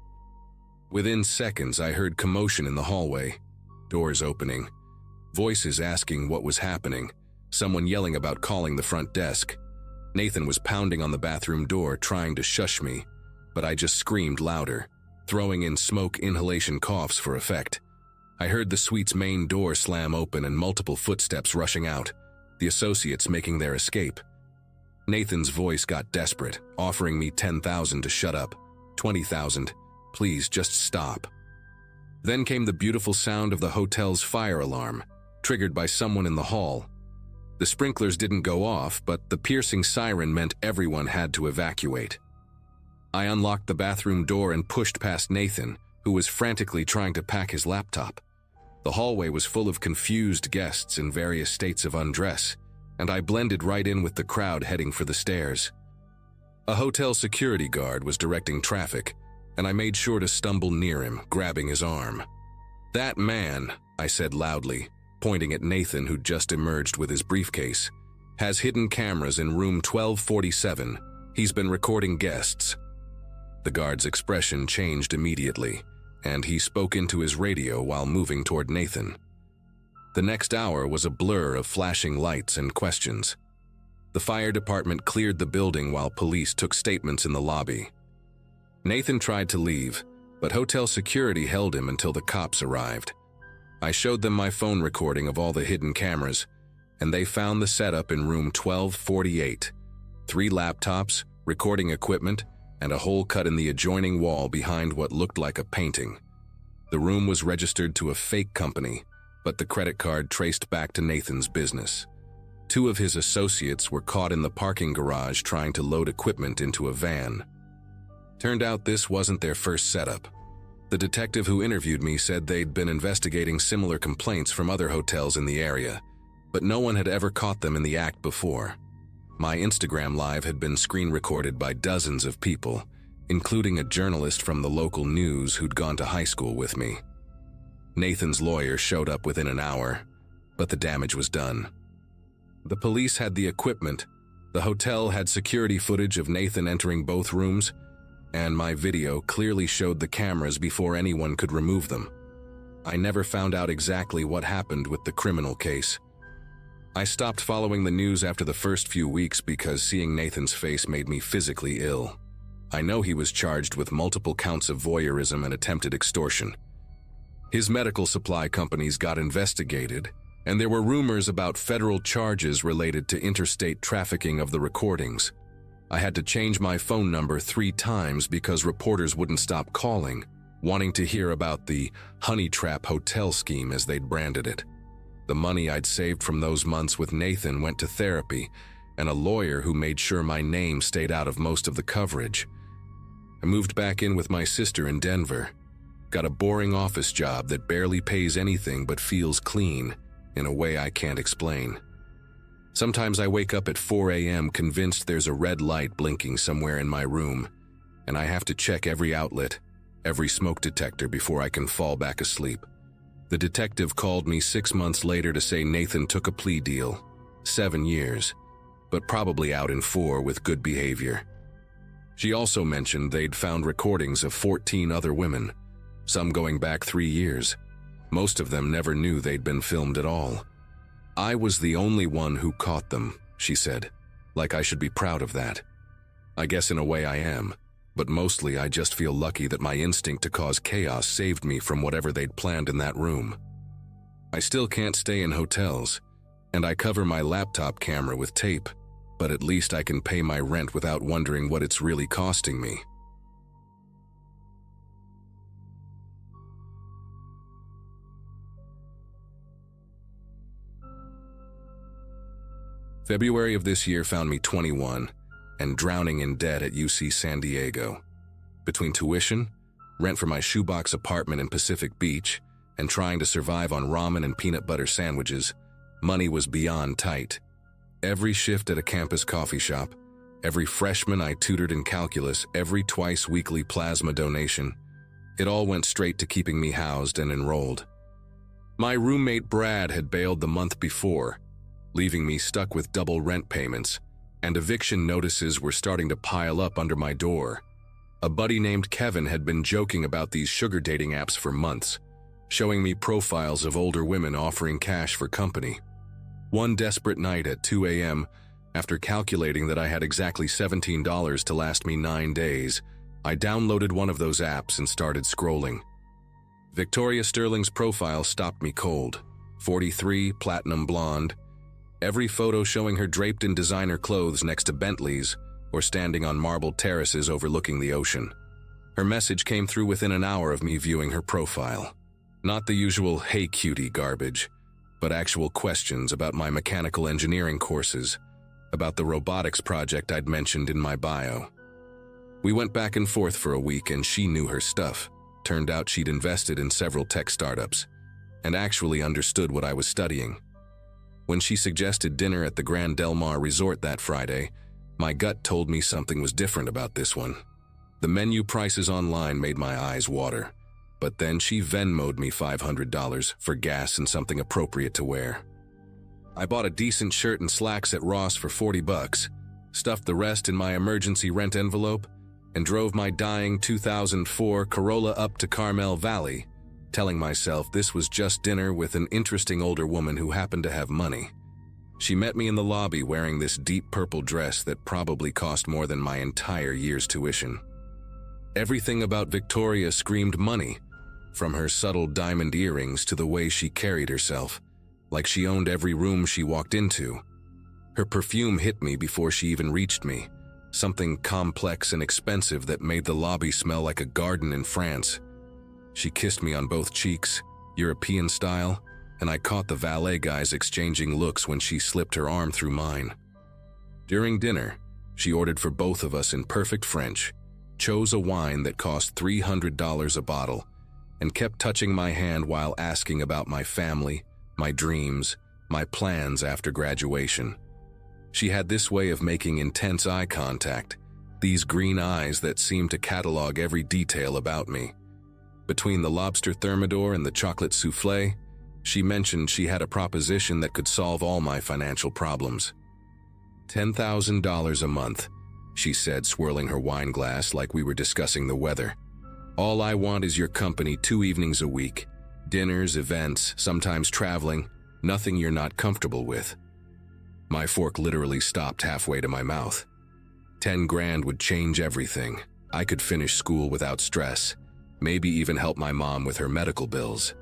Within seconds, I heard commotion in the hallway, doors opening, voices asking what was happening, someone yelling about calling the front desk. Nathan was pounding on the bathroom door, trying to shush me, but I just screamed louder, throwing in smoke inhalation coughs for effect. I heard the suite's main door slam open and multiple footsteps rushing out, the associates making their escape. Nathan's voice got desperate, offering me $10,000 to shut up, $20,000, please just stop. Then came the beautiful sound of the hotel's fire alarm, triggered by someone in the hall. The sprinklers didn't go off, but the piercing siren meant everyone had to evacuate. I unlocked the bathroom door and pushed past Nathan, who was frantically trying to pack his laptop. The hallway was full of confused guests in various states of undress, and I blended right in with the crowd heading for the stairs. A hotel security guard was directing traffic, and I made sure to stumble near him, grabbing his arm. "That man," I said loudly, pointing at Nathan, who just emerged with his briefcase, "has hidden cameras in room 1247. He's been recording guests." The guard's expression changed immediately, and he spoke into his radio while moving toward Nathan. The next hour was a blur of flashing lights and questions. The fire department cleared the building while police took statements in the lobby. Nathan tried to leave, but hotel security held him until the cops arrived. I showed them my phone recording of all the hidden cameras, and they found the setup in room 1248. 3 laptops, recording equipment, and a hole cut in the adjoining wall behind what looked like a painting. The room was registered to a fake company, but the credit card traced back to Nathan's business. 2 of his associates were caught in the parking garage trying to load equipment into a van. Turned out this wasn't their first setup. The detective who interviewed me said they'd been investigating similar complaints from other hotels in the area, but no one had ever caught them in the act before. My Instagram Live had been screen recorded by dozens of people, including a journalist from the local news who'd gone to high school with me. Nathan's lawyer showed up within an hour, but the damage was done. The police had the equipment, the hotel had security footage of Nathan entering both rooms, and my video clearly showed the cameras before anyone could remove them. I never found out exactly what happened with the criminal case. I stopped following the news after the first few weeks because seeing Nathan's face made me physically ill. I know he was charged with multiple counts of voyeurism and attempted extortion. His medical supply companies got investigated, and there were rumors about federal charges related to interstate trafficking of the recordings. I had to change my phone number 3 times because reporters wouldn't stop calling, wanting to hear about the honey trap hotel scheme as they'd branded it. The money I'd saved from those months with Nathan went to therapy and a lawyer who made sure my name stayed out of most of the coverage. I moved back in with my sister in Denver, got a boring office job that barely pays anything but feels clean in a way I can't explain. Sometimes I wake up at 4 a.m. convinced there's a red light blinking somewhere in my room, and I have to check every outlet, every smoke detector before I can fall back asleep. The detective called me 6 months later to say Nathan took a plea deal, 7 years, but probably out in 4 with good behavior. She also mentioned they'd found recordings of 14 other women, some going back 3 years. Most of them never knew they'd been filmed at all. I was the only one who caught them, she said, like I should be proud of that. I guess in a way I am, but mostly I just feel lucky that my instinct to cause chaos saved me from whatever they'd planned in that room. I still can't stay in hotels, and I cover my laptop camera with tape, but at least I can pay my rent without wondering what it's really costing me. February of this year found me 21 and drowning in debt at UC San Diego. Between tuition, rent for my shoebox apartment in Pacific Beach, and trying to survive on ramen and peanut butter sandwiches, money was beyond tight. Every shift at a campus coffee shop, every freshman I tutored in calculus, every twice-weekly plasma donation, it all went straight to keeping me housed and enrolled. My roommate Brad had bailed the month before, leaving me stuck with double rent payments, and eviction notices were starting to pile up under my door. A buddy named Kevin had been joking about these sugar dating apps for months, showing me profiles of older women offering cash for company. One desperate night at 2 a.m., after calculating that I had exactly $17 to last me 9 days, I downloaded one of those apps and started scrolling. Victoria Sterling's profile stopped me cold. 43, platinum blonde. Every photo showing her draped in designer clothes next to Bentleys or standing on marble terraces overlooking the ocean. Her message came through within an hour of me viewing her profile. Not the usual "hey cutie" garbage, but actual questions about my mechanical engineering courses, about the robotics project I'd mentioned in my bio. We went back and forth for a week and she knew her stuff. Turned out she'd invested in several tech startups and actually understood what I was studying. When she suggested dinner at the Grand Del Mar Resort that Friday, my gut told me something was different about this one. The menu prices online made my eyes water, but then she Venmo'd me $500 for gas and something appropriate to wear. I bought a decent shirt and slacks at Ross for $40, stuffed the rest in my emergency rent envelope, and drove my dying 2004 Corolla up to Carmel Valley, telling myself this was just dinner with an interesting older woman who happened to have money. She met me in the lobby wearing this deep purple dress that probably cost more than my entire year's tuition. Everything about Victoria screamed money, from her subtle diamond earrings to the way she carried herself, like she owned every room she walked into. Her perfume hit me before she even reached me, something complex and expensive that made the lobby smell like a garden in France. She kissed me on both cheeks, European style, and I caught the valet guys exchanging looks when she slipped her arm through mine. During dinner, she ordered for both of us in perfect French, chose a wine that cost $300 a bottle, and kept touching my hand while asking about my family, my dreams, my plans after graduation. She had this way of making intense eye contact, these green eyes that seemed to catalog every detail about me. Between the lobster thermidor and the chocolate souffle, she mentioned she had a proposition that could solve all my financial problems. $10,000 a month, she said, swirling her wine glass like we were discussing the weather. All I want is your company 2 evenings a week. Dinners, events, sometimes traveling, nothing you're not comfortable with. My fork literally stopped halfway to my mouth. 10 grand would change everything. I could finish school without stress, maybe even help my mom with her medical bills.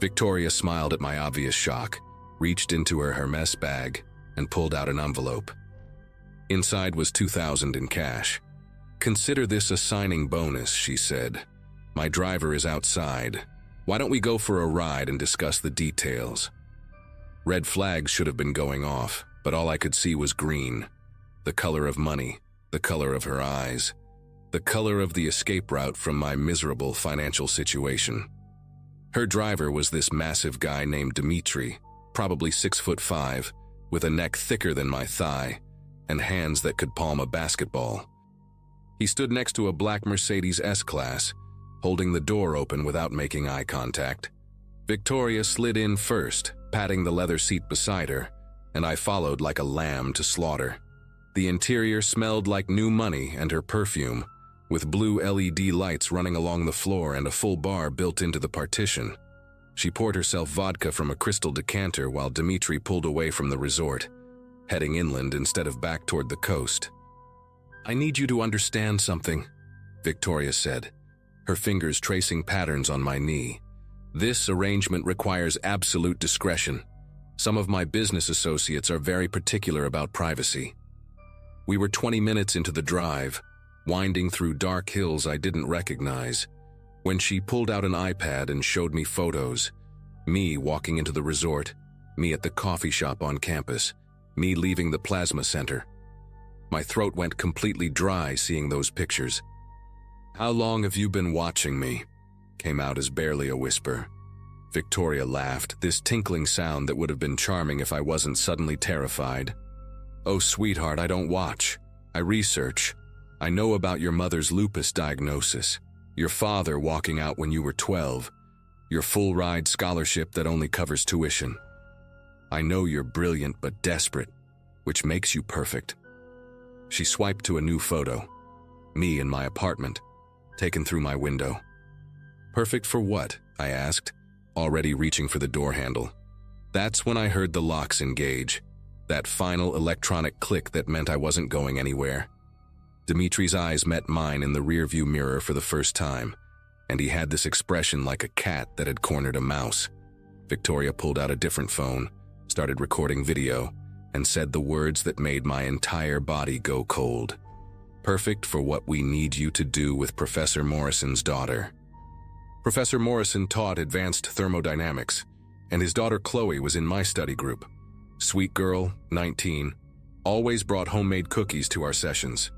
Victoria smiled at my obvious shock, reached into her Hermes bag, and pulled out an envelope. Inside was $2,000 in cash. "Consider this a signing bonus," she said. "My driver is outside. Why don't we go for a ride and discuss the details?" Red flags should have been going off, but all I could see was green. The color of money, the color of her eyes, the color of the escape route from my miserable financial situation. Her driver was this massive guy named Dmitri, probably 6'5", with a neck thicker than my thigh, and hands that could palm a basketball. He stood next to a black Mercedes S-Class, holding the door open without making eye contact. Victoria slid in first, patting the leather seat beside her, and I followed like a lamb to slaughter. The interior smelled like new money and her perfume, with blue LED lights running along the floor and a full bar built into the partition. She poured herself vodka from a crystal decanter while Dmitri pulled away from the resort, heading inland instead of back toward the coast. "I need you to understand something," Victoria said, her fingers tracing patterns on my knee. "This arrangement requires absolute discretion. Some of my business associates are very particular about privacy." We were 20 minutes into the drive, winding through dark hills I didn't recognize, when she pulled out an iPad and showed me photos. Me walking into the resort, me at the coffee shop on campus, me leaving the plasma center. My throat went completely dry seeing those pictures. "How long have you been watching me?" came out as barely a whisper. Victoria laughed, this tinkling sound that would have been charming if I wasn't suddenly terrified. "Oh, sweetheart, I don't watch. I research. I know about your mother's lupus diagnosis, your father walking out when you were 12, your full-ride scholarship that only covers tuition. I know you're brilliant but desperate, which makes you perfect." She swiped to a new photo. Me in my apartment, taken through my window. "Perfect for what?" I asked, already reaching for the door handle. That's when I heard the locks engage, that final electronic click that meant I wasn't going anywhere. Dimitri's eyes met mine in the rearview mirror for the first time, and he had this expression like a cat that had cornered a mouse. Victoria pulled out a different phone, started recording video, and said the words that made my entire body go cold. "Perfect for what we need you to do with Professor Morrison's daughter." Professor Morrison taught advanced thermodynamics, and his daughter Chloe was in my study group. Sweet girl, 19, always brought homemade cookies to our sessions.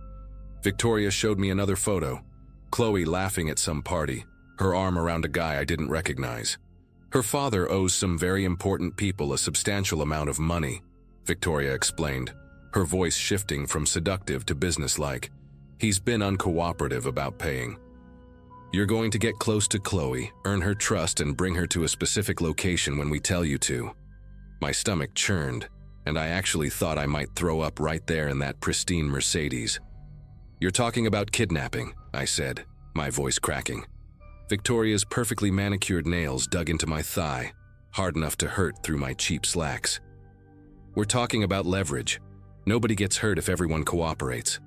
Victoria showed me another photo, Chloe laughing at some party, her arm around a guy I didn't recognize. "Her father owes some very important people a substantial amount of money," Victoria explained, her voice shifting from seductive to businesslike. "He's been uncooperative about paying. You're going to get close to Chloe, earn her trust, and bring her to a specific location when we tell you to." My stomach churned, and I actually thought I might throw up right there in that pristine Mercedes. "You're talking about kidnapping," I said, my voice cracking. Victoria's perfectly manicured nails dug into my thigh, hard enough to hurt through my cheap slacks. "We're talking about leverage. Nobody gets hurt if everyone cooperates.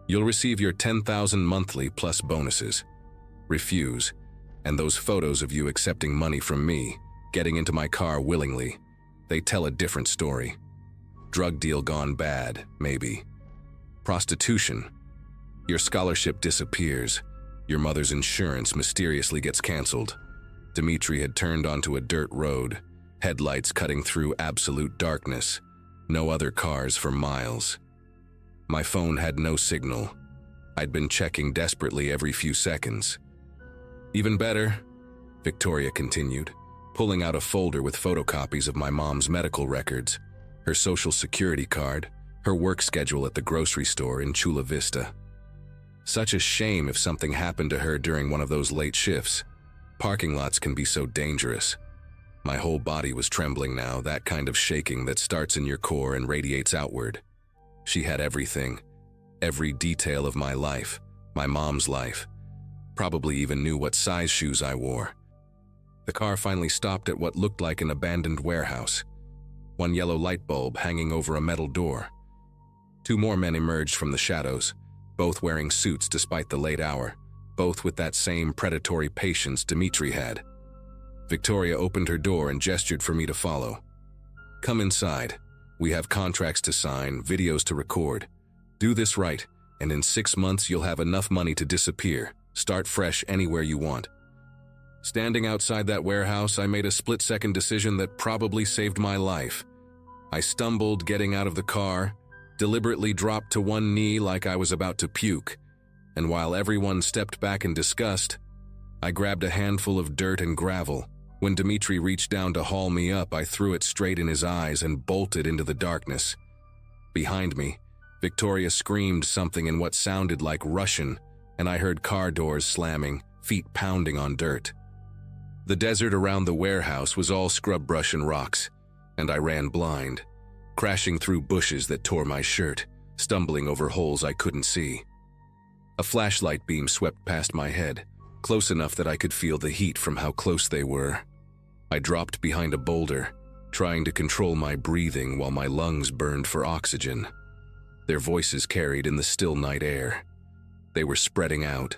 You'll receive your 10,000 monthly plus bonuses. Refuse, and those photos of you accepting money from me, getting into my car willingly, they tell a different story. Drug deal gone bad, maybe. Prostitution. Your scholarship disappears. Your mother's insurance mysteriously gets canceled." Dmitri had turned onto a dirt road, headlights cutting through absolute darkness. No other cars for miles. My phone had no signal. I'd been checking desperately every few seconds. "Even better," Victoria continued, pulling out a folder with photocopies of my mom's medical records, her social security card, her work schedule at the grocery store in Chula Vista. Such a shame if something happened to her during one of those late shifts. Parking lots can be so dangerous. My whole body was trembling now, that kind of shaking that starts in your core and radiates outward. She had everything, every detail of my life, my mom's life. Probably even knew what size shoes I wore. The car finally stopped at what looked like an abandoned warehouse. one yellow light bulb hanging over a metal door. Two more men emerged from the shadows, both wearing suits despite the late hour, both with that same predatory patience Dimitri had. Victoria opened her door and gestured for me to follow. "Come inside. We have contracts to sign, videos to record. Do this right, and in 6 months you'll have enough money to disappear. Start fresh anywhere you want." Standing outside that warehouse, I made a split-second decision that probably saved my life. I stumbled getting out of the car, deliberately dropped to one knee like I was about to puke, and while everyone stepped back in disgust, I grabbed a handful of dirt and gravel. When Dimitri reached down to haul me up, I threw it straight in his eyes and bolted into the darkness. Behind me, Victoria screamed something in what sounded like Russian, and I heard car doors slamming, feet pounding on dirt. The desert around the warehouse was all scrub brush and rocks, and I ran blind, crashing through bushes that tore my shirt, stumbling over holes I couldn't see. A flashlight beam swept past my head, close enough that I could feel the heat from how close they were. I dropped behind a boulder, trying to control my breathing while my lungs burned for oxygen. Their voices carried in the still night air. They were spreading out,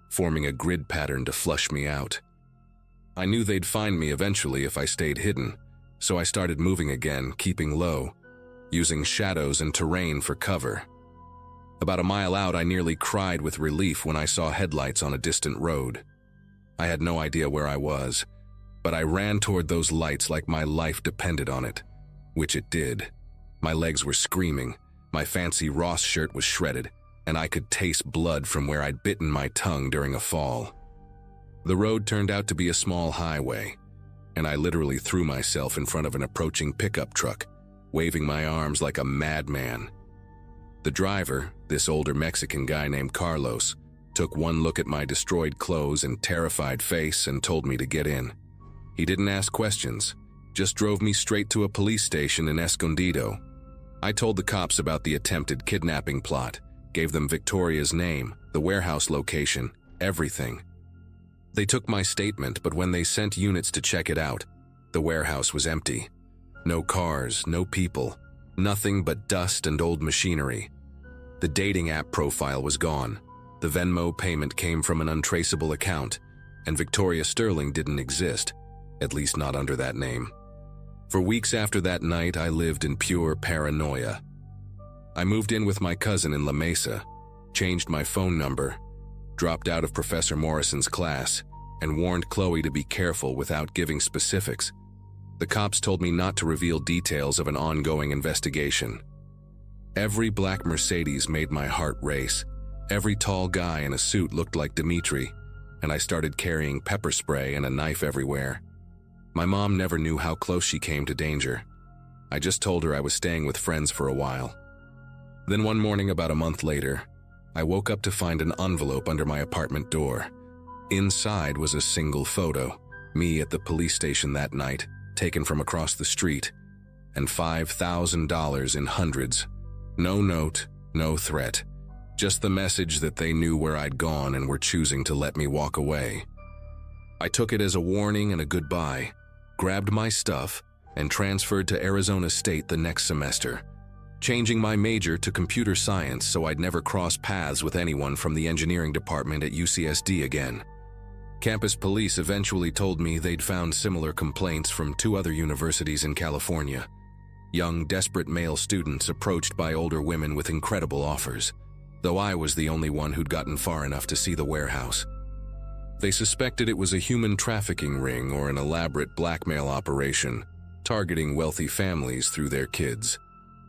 forming a grid pattern to flush me out. I knew they'd find me eventually if I stayed hidden, so I started moving again, keeping low, using shadows and terrain for cover. About a mile out, I nearly cried with relief when I saw headlights on a distant road. I had no idea where I was, but I ran toward those lights like my life depended on it, which it did. My legs were screaming, my fancy Ross shirt was shredded, and I could taste blood from where I'd bitten my tongue during a fall. The road turned out to be a small highway, and I literally threw myself in front of an approaching pickup truck, waving my arms like a madman. The driver, this older Mexican guy named Carlos, took one look at my destroyed clothes and terrified face and told me to get in. He didn't ask questions, just drove me straight to a police station in Escondido. I told the cops about the attempted kidnapping plot, gave them Victoria's name, the warehouse location, everything. They took my statement, but when they sent units to check it out, the warehouse was empty. No cars, no people, nothing but dust and old machinery. The dating app profile was gone. The Venmo payment came from an untraceable account, and Victoria Sterling didn't exist, at least not under that name. For weeks after that night, I lived in pure paranoia. I moved in with my cousin in La Mesa, changed my phone number, dropped out of Professor Morrison's class, and warned Chloe to be careful without giving specifics. The cops told me not to reveal details of an ongoing investigation. Every black Mercedes made my heart race. Every tall guy in a suit looked like Dimitri, and I started carrying pepper spray and a knife everywhere. My mom never knew how close she came to danger. I just told her I was staying with friends for a while. Then one morning about a month later, I woke up to find an envelope under my apartment door. Inside was a single photo, me at the police station that night, taken from across the street, and $5,000 in hundreds. No note, no threat, just the message that they knew where I'd gone and were choosing to let me walk away. I took it as a warning and a goodbye, grabbed my stuff, and transferred to Arizona State the next semester, changing my major to computer science so I'd never cross paths with anyone from the engineering department at UCSD again. Campus police eventually told me they'd found similar complaints from 2 other universities in California. Young, desperate male students approached by older women with incredible offers, though I was the only one who'd gotten far enough to see the warehouse. They suspected it was a human trafficking ring or an elaborate blackmail operation, targeting wealthy families through their kids.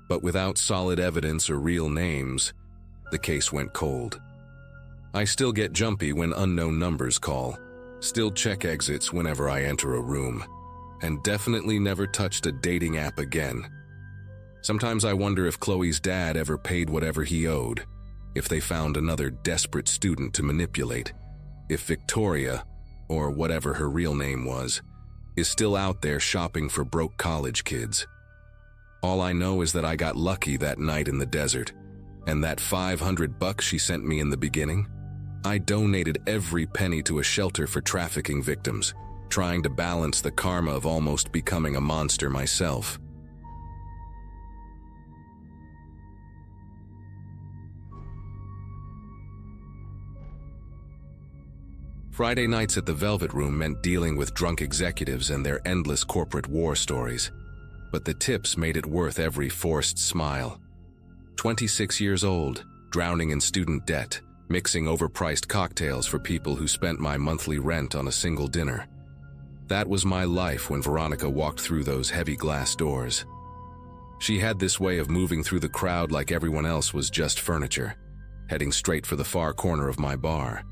But without solid evidence or real names, the case went cold. I still get jumpy when unknown numbers call, still check exits whenever I enter a room, and definitely never touched a dating app again. Sometimes I wonder if Chloe's dad ever paid whatever he owed, if they found another desperate student to manipulate, if Victoria, or whatever her real name was, is still out there shopping for broke college kids. All I know is that I got lucky that night in the desert, and that $500 she sent me in the beginning, I donated every penny to a shelter for trafficking victims, trying to balance the karma of almost becoming a monster myself. Friday nights at the Velvet Room meant dealing with drunk executives and their endless corporate war stories. But the tips made it worth every forced smile. 26 years old, drowning in student debt, mixing overpriced cocktails for people who spent my monthly rent on a single dinner. That was my life when Veronica walked through those heavy glass doors. She had this way of moving through the crowd like everyone else was just furniture, heading straight for the far corner of my bar.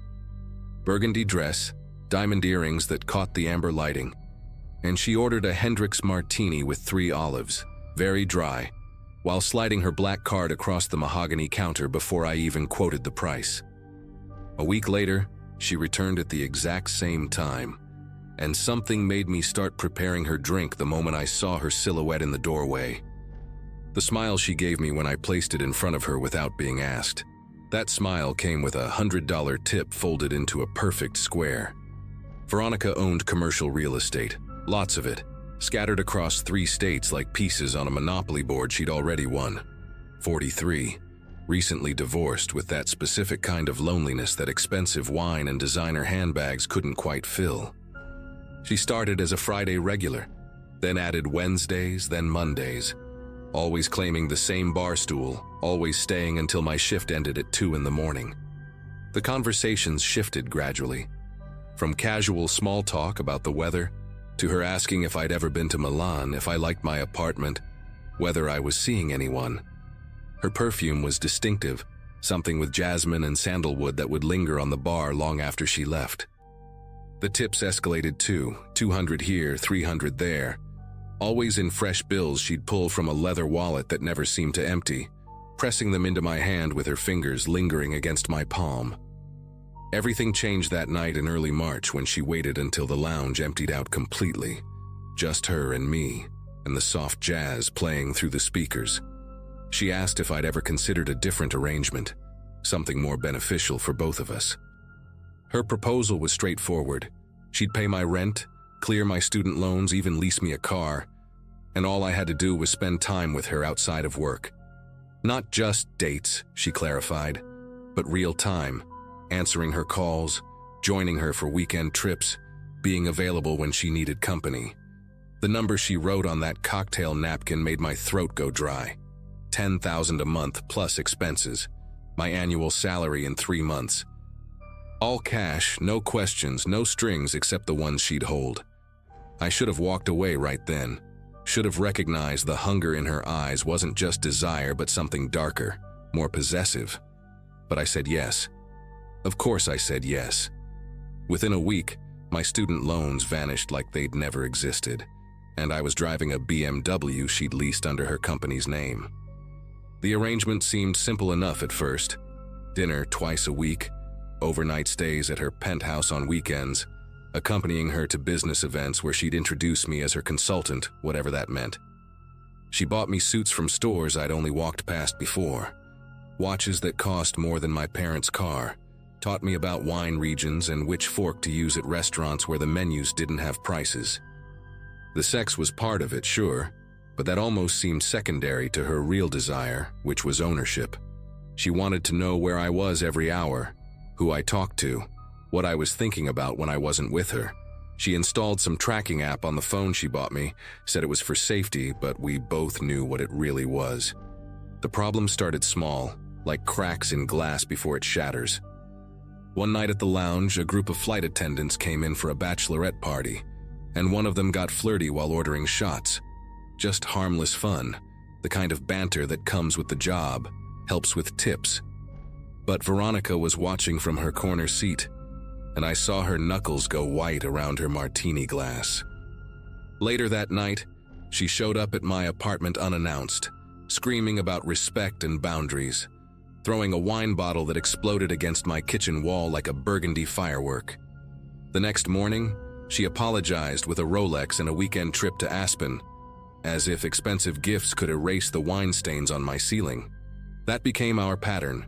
Burgundy dress, diamond earrings that caught the amber lighting, and she ordered a Hendrick's martini with 3 olives, very dry, while sliding her black card across the mahogany counter before I even quoted the price. A week later, she returned at the exact same time, and something made me start preparing her drink the moment I saw her silhouette in the doorway. The smile she gave me when I placed it in front of her without being asked. That smile came with a $100 tip folded into a perfect square. Veronica owned commercial real estate, lots of it, scattered across 3 states like pieces on a Monopoly board she'd already won. 43, recently divorced with that specific kind of loneliness that expensive wine and designer handbags couldn't quite fill. She started as a Friday regular, then added Wednesdays, then Mondays, always claiming the same bar stool, always staying until my shift ended at 2 in the morning. The conversations shifted gradually, from casual small talk about the weather, to her asking if I'd ever been to Milan, if I liked my apartment, whether I was seeing anyone. Her perfume was distinctive, something with jasmine and sandalwood that would linger on the bar long after she left. The tips escalated too, 200 here, 300 there. Always in fresh bills she'd pull from a leather wallet that never seemed to empty, pressing them into my hand with her fingers lingering against my palm. Everything changed that night in early March when she waited until the lounge emptied out completely. Just her and me, and the soft jazz playing through the speakers. She asked if I'd ever considered a different arrangement, something more beneficial for both of us. Her proposal was straightforward. She'd pay my rent, clear my student loans, even lease me a car, and all I had to do was spend time with her outside of work. Not just dates, she clarified, but real time, answering her calls, joining her for weekend trips, being available when she needed company. The number she wrote on that cocktail napkin made my throat go dry. $10,000 a month plus expenses, my annual salary in 3 months. All cash, no questions, no strings except the ones she'd hold. I should have walked away right then. Should have recognized the hunger in her eyes wasn't just desire but something darker, more possessive. But I said yes. Of course I said yes. Within a week, my student loans vanished like they'd never existed, and I was driving a BMW she'd leased under her company's name. The arrangement seemed simple enough at first. Dinner twice a week, overnight stays at her penthouse on weekends, accompanying her to business events where she'd introduce me as her consultant, whatever that meant. She bought me suits from stores I'd only walked past before, watches that cost more than my parents' car, taught me about wine regions and which fork to use at restaurants where the menus didn't have prices. The sex was part of it, sure, but that almost seemed secondary to her real desire, which was ownership. She wanted to know where I was every hour, who I talked to, what I was thinking about when I wasn't with her. She installed some tracking app on the phone she bought me, said it was for safety, but we both knew what it really was. The problem started small, like cracks in glass before it shatters. One night at the lounge, a group of flight attendants came in for a bachelorette party, and one of them got flirty while ordering shots. Just harmless fun, the kind of banter that comes with the job, helps with tips. But Veronica was watching from her corner seat, and I saw her knuckles go white around her martini glass. Later that night, she showed up at my apartment unannounced, screaming about respect and boundaries, throwing a wine bottle that exploded against my kitchen wall like a burgundy firework. The next morning, she apologized with a Rolex and a weekend trip to Aspen, as if expensive gifts could erase the wine stains on my ceiling. That became our pattern.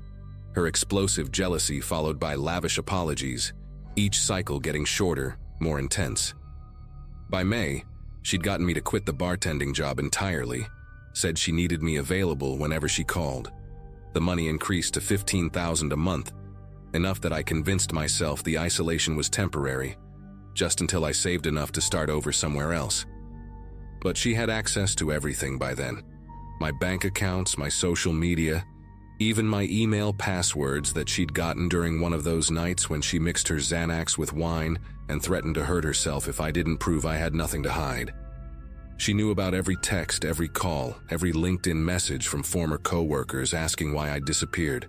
Her explosive jealousy followed by lavish apologies, each cycle getting shorter, more intense. By May, she'd gotten me to quit the bartending job entirely, said she needed me available whenever she called. The money increased to $15,000 a month, enough that I convinced myself the isolation was temporary, just until I saved enough to start over somewhere else. But she had access to everything by then. My bank accounts, my social media, even my email passwords that she'd gotten during one of those nights when she mixed her Xanax with wine and threatened to hurt herself if I didn't prove I had nothing to hide. She knew about every text, every call, every LinkedIn message from former coworkers asking why I'd disappeared.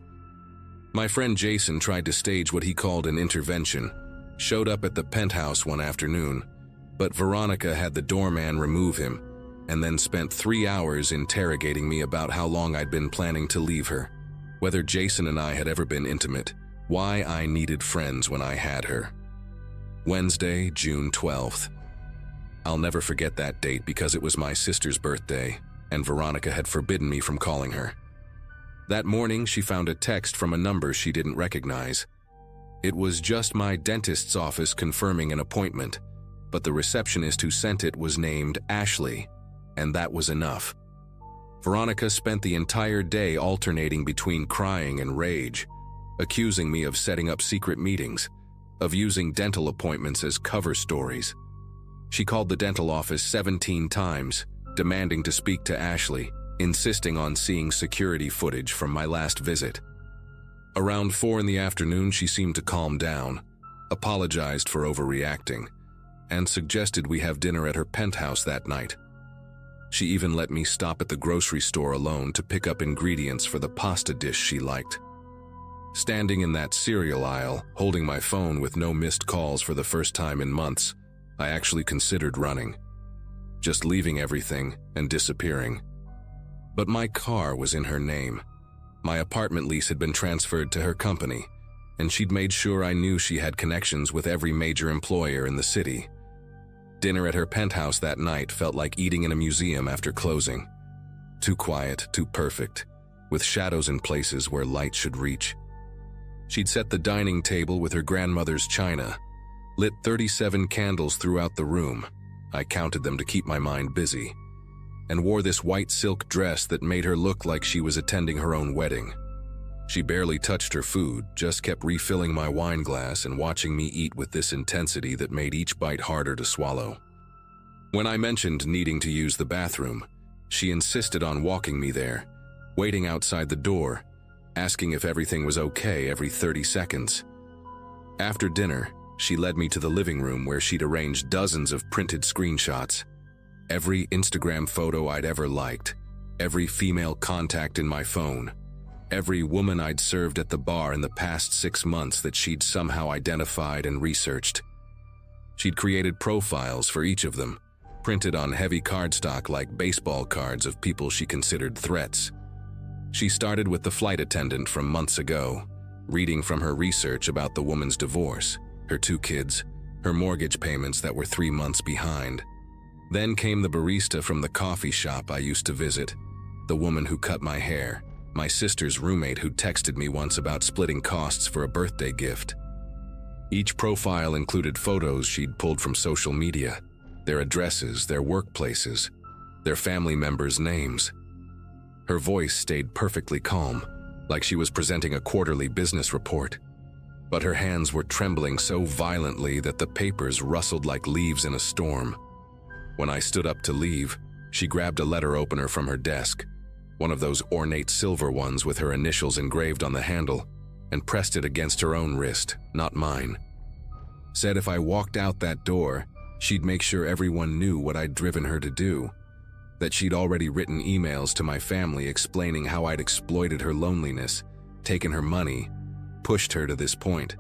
My friend Jason tried to stage what he called an intervention, showed up at the penthouse one afternoon, but Veronica had the doorman remove him, and then spent 3 hours interrogating me about how long I'd been planning to leave her, whether Jason and I had ever been intimate, why I needed friends when I had her. Wednesday, June 12th. I'll never forget that date because it was my sister's birthday, and Veronica had forbidden me from calling her. That morning, she found a text from a number she didn't recognize. It was just my dentist's office confirming an appointment, but the receptionist who sent it was named Ashley, and that was enough. Veronica spent the entire day alternating between crying and rage, accusing me of setting up secret meetings, of using dental appointments as cover stories. She called the dental office 17 times, demanding to speak to Ashley, insisting on seeing security footage from my last visit. Around 4 in the afternoon, she seemed to calm down, apologized for overreacting, and suggested we have dinner at her penthouse that night. She even let me stop at the grocery store alone to pick up ingredients for the pasta dish she liked. Standing in that cereal aisle, holding my phone with no missed calls for the first time in months, I actually considered running, just leaving everything and disappearing. But my car was in her name. My apartment lease had been transferred to her company, and she'd made sure I knew she had connections with every major employer in the city. Dinner at her penthouse that night felt like eating in a museum after closing. Too quiet, too perfect, with shadows in places where light should reach. She'd set the dining table with her grandmother's china, lit 37 candles throughout the room, I counted them to keep my mind busy, and wore this white silk dress that made her look like she was attending her own wedding. She barely touched her food, just kept refilling my wine glass and watching me eat with this intensity that made each bite harder to swallow. When I mentioned needing to use the bathroom, she insisted on walking me there, waiting outside the door, asking if everything was okay every 30 seconds. After dinner, she led me to the living room where she'd arranged dozens of printed screenshots. Every Instagram photo I'd ever liked, every female contact in my phone, every woman I'd served at the bar in the past 6 months that she'd somehow identified and researched. She'd created profiles for each of them, printed on heavy cardstock like baseball cards of people she considered threats. She started with the flight attendant from months ago, reading from her research about the woman's divorce, her 2 kids, her mortgage payments that were 3 months behind. Then came the barista from the coffee shop I used to visit, the woman who cut my hair, my sister's roommate who texted me once about splitting costs for a birthday gift. Each profile included photos she'd pulled from social media, their addresses, their workplaces, their family members' names. Her voice stayed perfectly calm, like she was presenting a quarterly business report. But her hands were trembling so violently that the papers rustled like leaves in a storm. When I stood up to leave, she grabbed a letter opener from her desk, one of those ornate silver ones with her initials engraved on the handle, and pressed it against her own wrist, not mine. Said if I walked out that door, she'd make sure everyone knew what I'd driven her to do, that she'd already written emails to my family explaining how I'd exploited her loneliness, taken her money, pushed her to this point.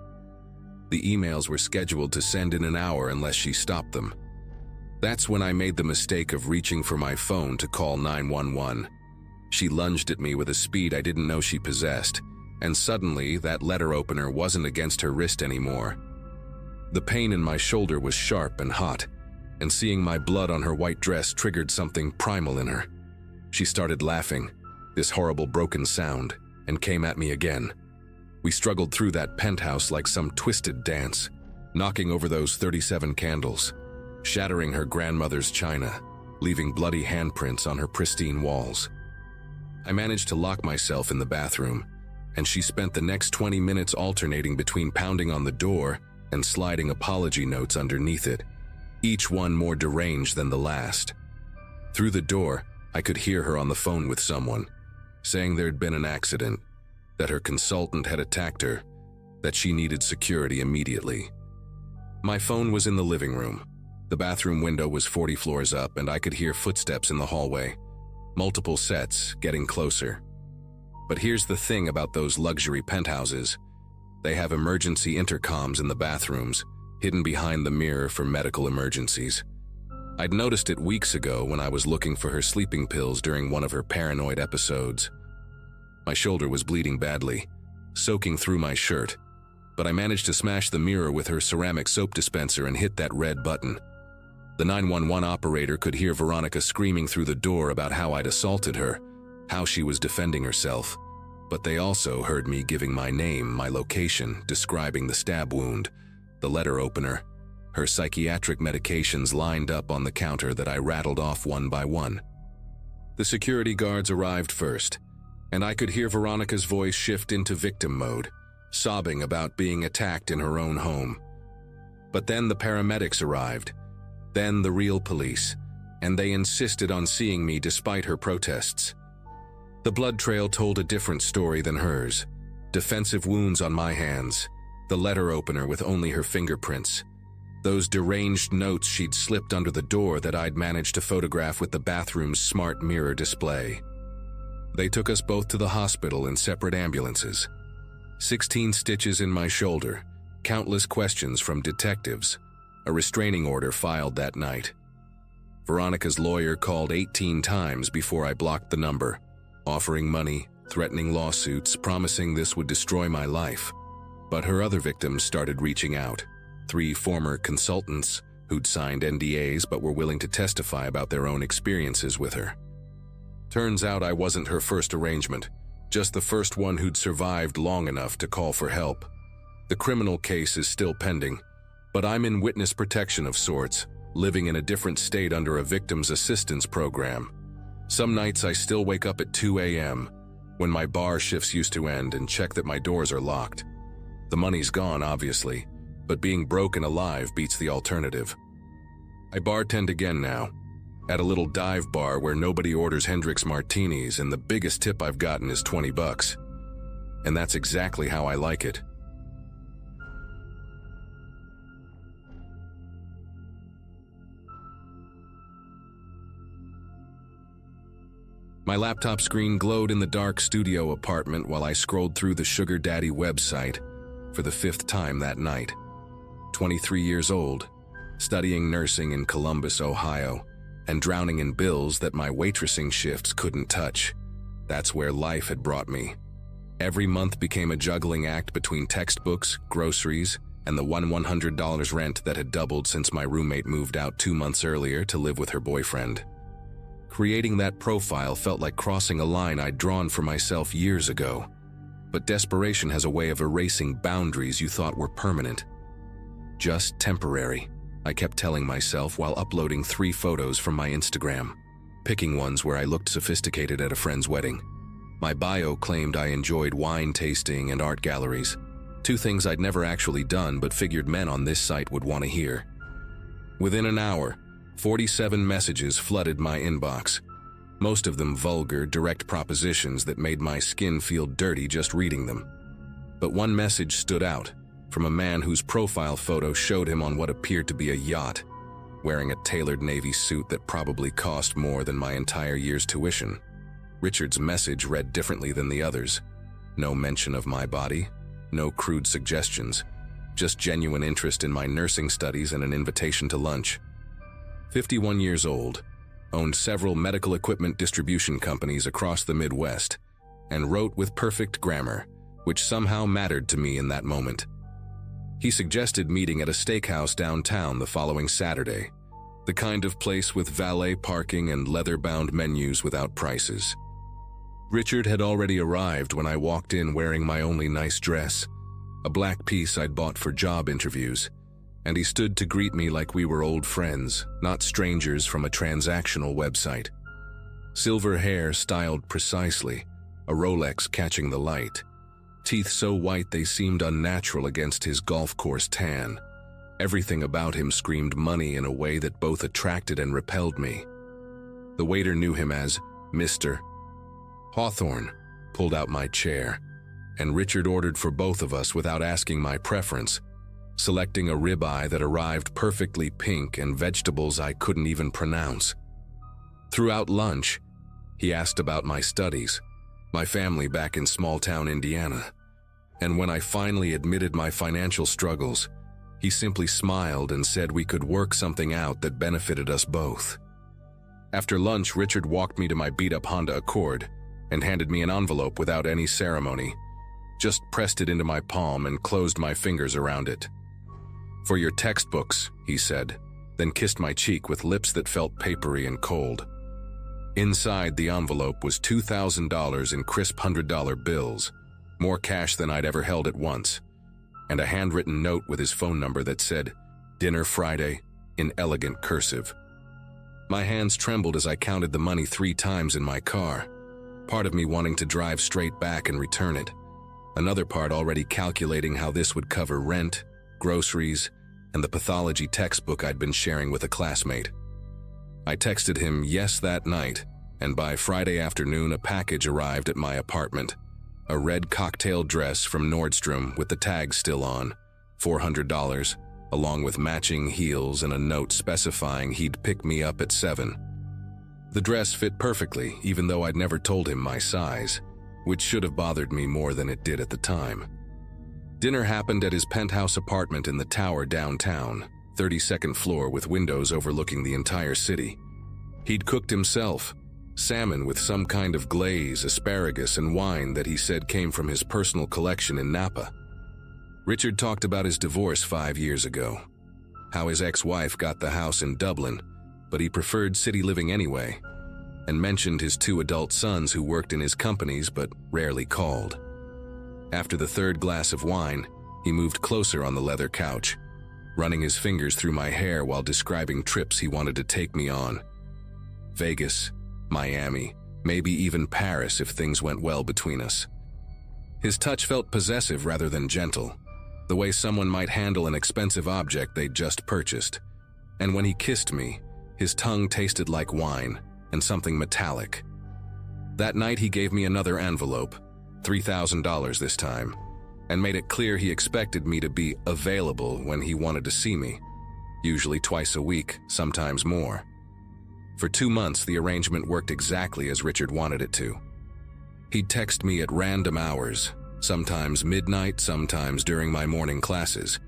The emails were scheduled to send in an hour unless she stopped them. That's when I made the mistake of reaching for my phone to call 911. She lunged at me with a speed I didn't know she possessed, and suddenly that letter opener wasn't against her wrist anymore. The pain in my shoulder was sharp and hot, and seeing my blood on her white dress triggered something primal in her. She started laughing, this horrible broken sound, and came at me again. We struggled through that penthouse like some twisted dance, knocking over those 37 candles, shattering her grandmother's china, leaving bloody handprints on her pristine walls. I managed to lock myself in the bathroom, and she spent the next 20 minutes alternating between pounding on the door and sliding apology notes underneath it, each one more deranged than the last. Through the door, I could hear her on the phone with someone, saying there'd been an accident, that her consultant had attacked her, that she needed security immediately. My phone was in the living room. The bathroom window was 40 floors up, and I could hear footsteps in the hallway, multiple sets getting closer. But here's the thing about those luxury penthouses. They have emergency intercoms in the bathrooms, hidden behind the mirror for medical emergencies. I'd noticed it weeks ago when I was looking for her sleeping pills during one of her paranoid episodes. My shoulder was bleeding badly, soaking through my shirt, but I managed to smash the mirror with her ceramic soap dispenser and hit that red button. The 911 operator could hear Veronica screaming through the door about how I'd assaulted her, how she was defending herself, but they also heard me giving my name, my location, describing the stab wound, the letter opener, her psychiatric medications lined up on the counter that I rattled off one by one. The security guards arrived first, and I could hear Veronica's voice shift into victim mode, sobbing about being attacked in her own home. But then the paramedics arrived, then the real police, and they insisted on seeing me despite her protests. The blood trail told a different story than hers. Defensive wounds on my hands, the letter opener with only her fingerprints, those deranged notes she'd slipped under the door that I'd managed to photograph with the bathroom's smart mirror display. They took us both to the hospital in separate ambulances. 16 stitches in my shoulder, countless questions from detectives, a restraining order filed that night. Veronica's lawyer called 18 times before I blocked the number, offering money, threatening lawsuits, promising this would destroy my life. But her other victims started reaching out. 3 former consultants who'd signed NDAs but were willing to testify about their own experiences with her. Turns out I wasn't her first arrangement, just the first one who'd survived long enough to call for help. The criminal case is still pending, but I'm in witness protection of sorts, living in a different state under a victim's assistance program. Some nights I still wake up at 2 a.m., when my bar shifts used to end, and check that my doors are locked. The money's gone, obviously, but being broken alive beats the alternative. I bartend again now, at a little dive bar where nobody orders Hendrix martinis, and the biggest tip I've gotten is $20. And that's exactly how I like it. My laptop screen glowed in the dark studio apartment while I scrolled through the Sugar Daddy website for the 5th time that night. 23 years old, studying nursing in Columbus, Ohio, and drowning in bills that my waitressing shifts couldn't touch. That's where life had brought me. Every month became a juggling act between textbooks, groceries, and the $100 rent that had doubled since my roommate moved out 2 months earlier to live with her boyfriend. Creating that profile felt like crossing a line I'd drawn for myself years ago. But desperation has a way of erasing boundaries you thought were permanent. Just temporary, I kept telling myself while uploading 3 photos from my Instagram, picking ones where I looked sophisticated at a friend's wedding. My bio claimed I enjoyed wine tasting and art galleries, 2 things I'd never actually done but figured men on this site would want to hear. Within an hour, 47 messages flooded my inbox, most of them vulgar, direct propositions that made my skin feel dirty just reading them. But one message stood out, from a man whose profile photo showed him on what appeared to be a yacht, wearing a tailored Navy suit that probably cost more than my entire year's tuition. Richard's message read differently than the others. No mention of my body, no crude suggestions, just genuine interest in my nursing studies and an invitation to lunch. 51 years old, owned several medical equipment distribution companies across the Midwest, and wrote with perfect grammar, which somehow mattered to me in that moment. He suggested meeting at a steakhouse downtown the following Saturday, the kind of place with valet parking and leather-bound menus without prices. Richard had already arrived when I walked in wearing my only nice dress, a black piece I'd bought for job interviews, and he stood to greet me like we were old friends, not strangers from a transactional website. Silver hair styled precisely, a Rolex catching the light, teeth so white they seemed unnatural against his golf course tan. Everything about him screamed money in a way that both attracted and repelled me. The waiter knew him as Mr. Hawthorne, pulled out my chair, and Richard ordered for both of us without asking my preference, selecting a ribeye that arrived perfectly pink and vegetables I couldn't even pronounce. Throughout lunch, he asked about my studies, my family back in small-town Indiana, and when I finally admitted my financial struggles, he simply smiled and said we could work something out that benefited us both. After lunch, Richard walked me to my beat-up Honda Accord and handed me an envelope without any ceremony, just pressed it into my palm and closed my fingers around it. "For your textbooks," he said, then kissed my cheek with lips that felt papery and cold. Inside the envelope was $2,000 in crisp $100 bills, more cash than I'd ever held at once, and a handwritten note with his phone number that said, "Dinner Friday," in elegant cursive. My hands trembled as I counted the money 3 times in my car, part of me wanting to drive straight back and return it, another part already calculating how this would cover rent, groceries, and the pathology textbook I'd been sharing with a classmate. I texted him yes that night, and by Friday afternoon a package arrived at my apartment. A red cocktail dress from Nordstrom with the tag still on, $400, along with matching heels and a note specifying he'd pick me up at 7. The dress fit perfectly, even though I'd never told him my size, which should have bothered me more than it did at the time. Dinner happened at his penthouse apartment in the tower downtown, 32nd floor with windows overlooking the entire city. He'd cooked himself, salmon with some kind of glaze, asparagus, and wine that he said came from his personal collection in Napa. Richard talked about his divorce 5 years ago, how his ex-wife got the house in Dublin, but he preferred city living anyway, and mentioned his 2 adult sons who worked in his companies but rarely called. After the 3rd glass of wine, he moved closer on the leather couch, running his fingers through my hair while describing trips he wanted to take me on. Vegas, Miami, maybe even Paris if things went well between us. His touch felt possessive rather than gentle, the way someone might handle an expensive object they'd just purchased. And when he kissed me, his tongue tasted like wine and something metallic. That night he gave me another envelope, $3,000 this time, and made it clear he expected me to be available when he wanted to see me, usually twice a week, sometimes more. For 2 months, the arrangement worked exactly as Richard wanted it to. He'd text me at random hours, sometimes midnight, sometimes during my morning classes,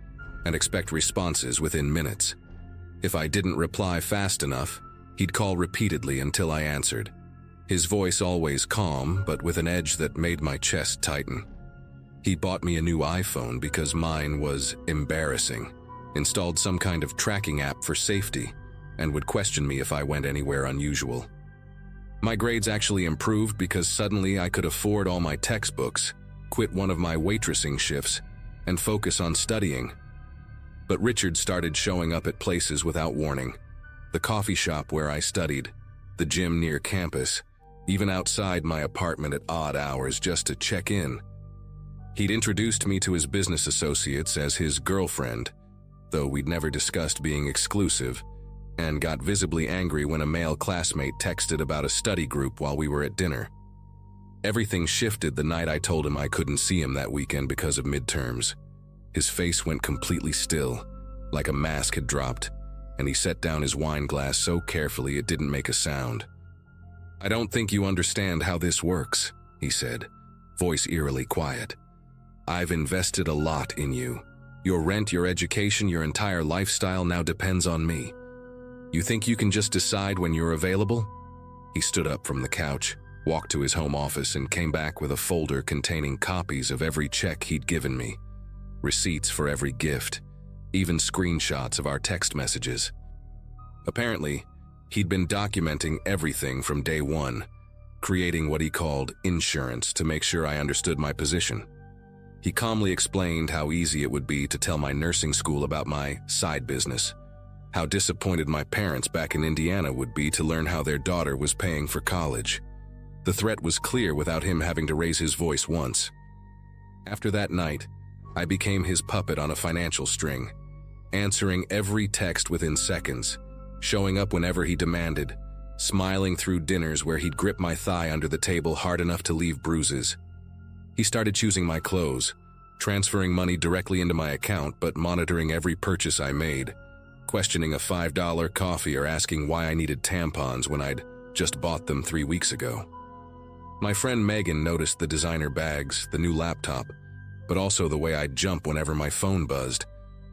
and expect responses within minutes. If I didn't reply fast enough, he'd call repeatedly until I answered. His voice always calm, but with an edge that made my chest tighten. He bought me a new iPhone because mine was embarrassing, installed some kind of tracking app for safety, and would question me if I went anywhere unusual. My grades actually improved because suddenly I could afford all my textbooks, quit one of my waitressing shifts, and focus on studying. But Richard started showing up at places without warning. The coffee shop where I studied, the gym near campus, even outside my apartment at odd hours just to check in. He'd introduced me to his business associates as his girlfriend, though we'd never discussed being exclusive, and got visibly angry when a male classmate texted about a study group while we were at dinner. Everything shifted the night I told him I couldn't see him that weekend because of midterms. His face went completely still, like a mask had dropped, and he set down his wine glass so carefully it didn't make a sound. "I don't think you understand how this works," he said, voice eerily quiet. "I've invested a lot in you. Your rent, your education, your entire lifestyle now depends on me. You think you can just decide when you're available?" He stood up from the couch, walked to his home office, and came back with a folder containing copies of every check he'd given me, receipts for every gift, even screenshots of our text messages. Apparently, he'd been documenting everything from day one, creating what he called insurance to make sure I understood my position. He calmly explained how easy it would be to tell my nursing school about my side business, how disappointed my parents back in Indiana would be to learn how their daughter was paying for college. The threat was clear without him having to raise his voice once. After that night, I became his puppet on a financial string, answering every text within seconds, showing up whenever he demanded, smiling through dinners where he'd grip my thigh under the table hard enough to leave bruises. He started choosing my clothes, transferring money directly into my account but monitoring every purchase I made, questioning a $5 coffee or asking why I needed tampons when I'd just bought them 3 weeks ago. My friend Megan noticed the designer bags, the new laptop, but also the way I'd jump whenever my phone buzzed,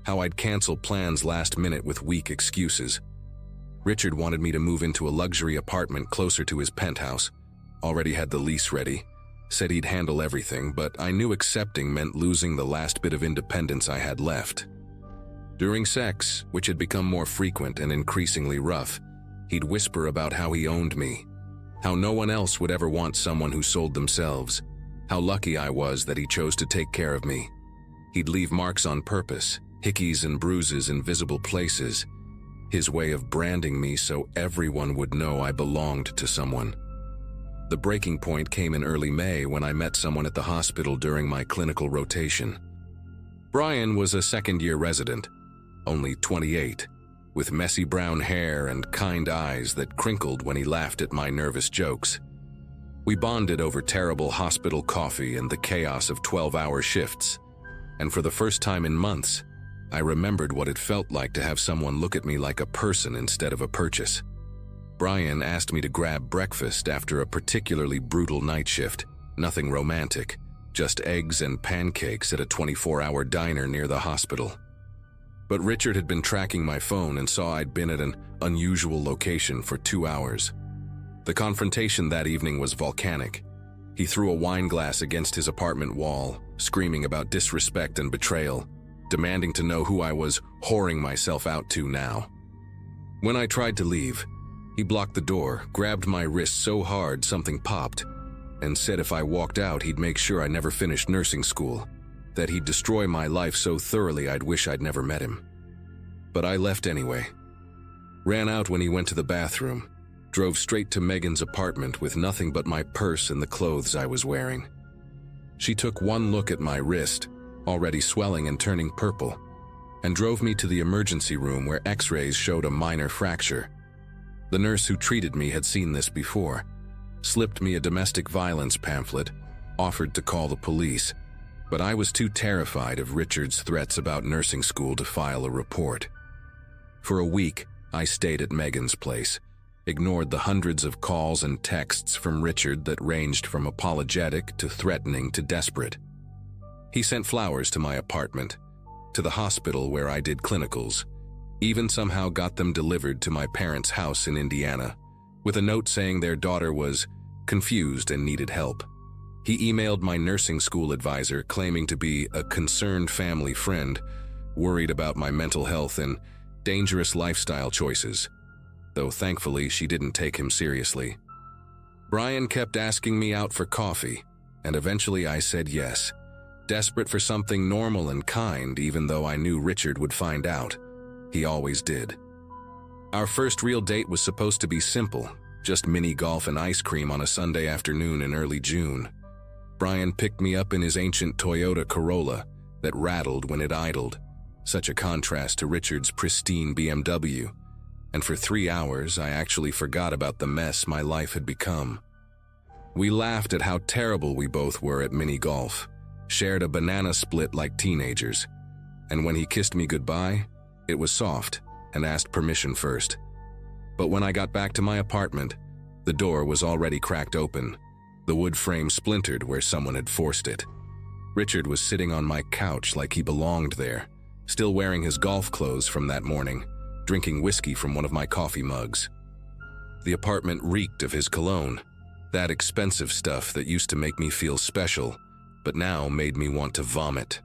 how I'd cancel plans last minute with weak excuses. Richard wanted me to move into a luxury apartment closer to his penthouse, already had the lease ready, said he'd handle everything, but I knew accepting meant losing the last bit of independence I had left. During sex, which had become more frequent and increasingly rough, he'd whisper about how he owned me, how no one else would ever want someone who sold themselves, how lucky I was that he chose to take care of me. He'd leave marks on purpose, hickeys and bruises in visible places, his way of branding me so everyone would know I belonged to someone. The breaking point came in early May when I met someone at the hospital during my clinical rotation. Brian was a second-year resident, only 28, with messy brown hair and kind eyes that crinkled when he laughed at my nervous jokes. We bonded over terrible hospital coffee and the chaos of 12-hour shifts, and for the first time in months, I remembered what it felt like to have someone look at me like a person instead of a purchase. Brian asked me to grab breakfast after a particularly brutal night shift, nothing romantic, just eggs and pancakes at a 24-hour diner near the hospital. But Richard had been tracking my phone and saw I'd been at an unusual location for 2 hours. The confrontation that evening was volcanic. He threw a wine glass against his apartment wall, screaming about disrespect and betrayal, demanding to know who I was whoring myself out to now. When I tried to leave, he blocked the door, grabbed my wrist so hard something popped, and said if I walked out he'd make sure I never finished nursing school, that he'd destroy my life so thoroughly I'd wish I'd never met him. But I left anyway. Ran out when he went to the bathroom, drove straight to Megan's apartment with nothing but my purse and the clothes I was wearing. She took one look at my wrist, already swelling and turning purple, and drove me to the emergency room where x-rays showed a minor fracture. The nurse who treated me had seen this before, slipped me a domestic violence pamphlet, offered to call the police, but I was too terrified of Richard's threats about nursing school to file a report. For a week, I stayed at Megan's place, ignored the hundreds of calls and texts from Richard that ranged from apologetic to threatening to desperate. He sent flowers to my apartment, to the hospital where I did clinicals, even somehow got them delivered to my parents' house in Indiana, with a note saying their daughter was confused and needed help. He emailed my nursing school advisor claiming to be a concerned family friend, worried about my mental health and dangerous lifestyle choices, though thankfully she didn't take him seriously. Brian kept asking me out for coffee, and eventually I said yes, desperate for something normal and kind even though I knew Richard would find out. He always did. Our first real date was supposed to be simple, just mini golf and ice cream on a Sunday afternoon in early June. Brian picked me up in his ancient Toyota Corolla that rattled when it idled, such a contrast to Richard's pristine BMW, and for 3 hours I actually forgot about the mess my life had become. We laughed at how terrible we both were at mini golf, shared a banana split like teenagers, and when he kissed me goodbye, it was soft and asked permission first. But when I got back to my apartment, the door was already cracked open, the wood frame splintered where someone had forced it. Richard was sitting on my couch like he belonged there, still wearing his golf clothes from that morning, drinking whiskey from one of my coffee mugs. The apartment reeked of his cologne, that expensive stuff that used to make me feel special, but now made me want to vomit.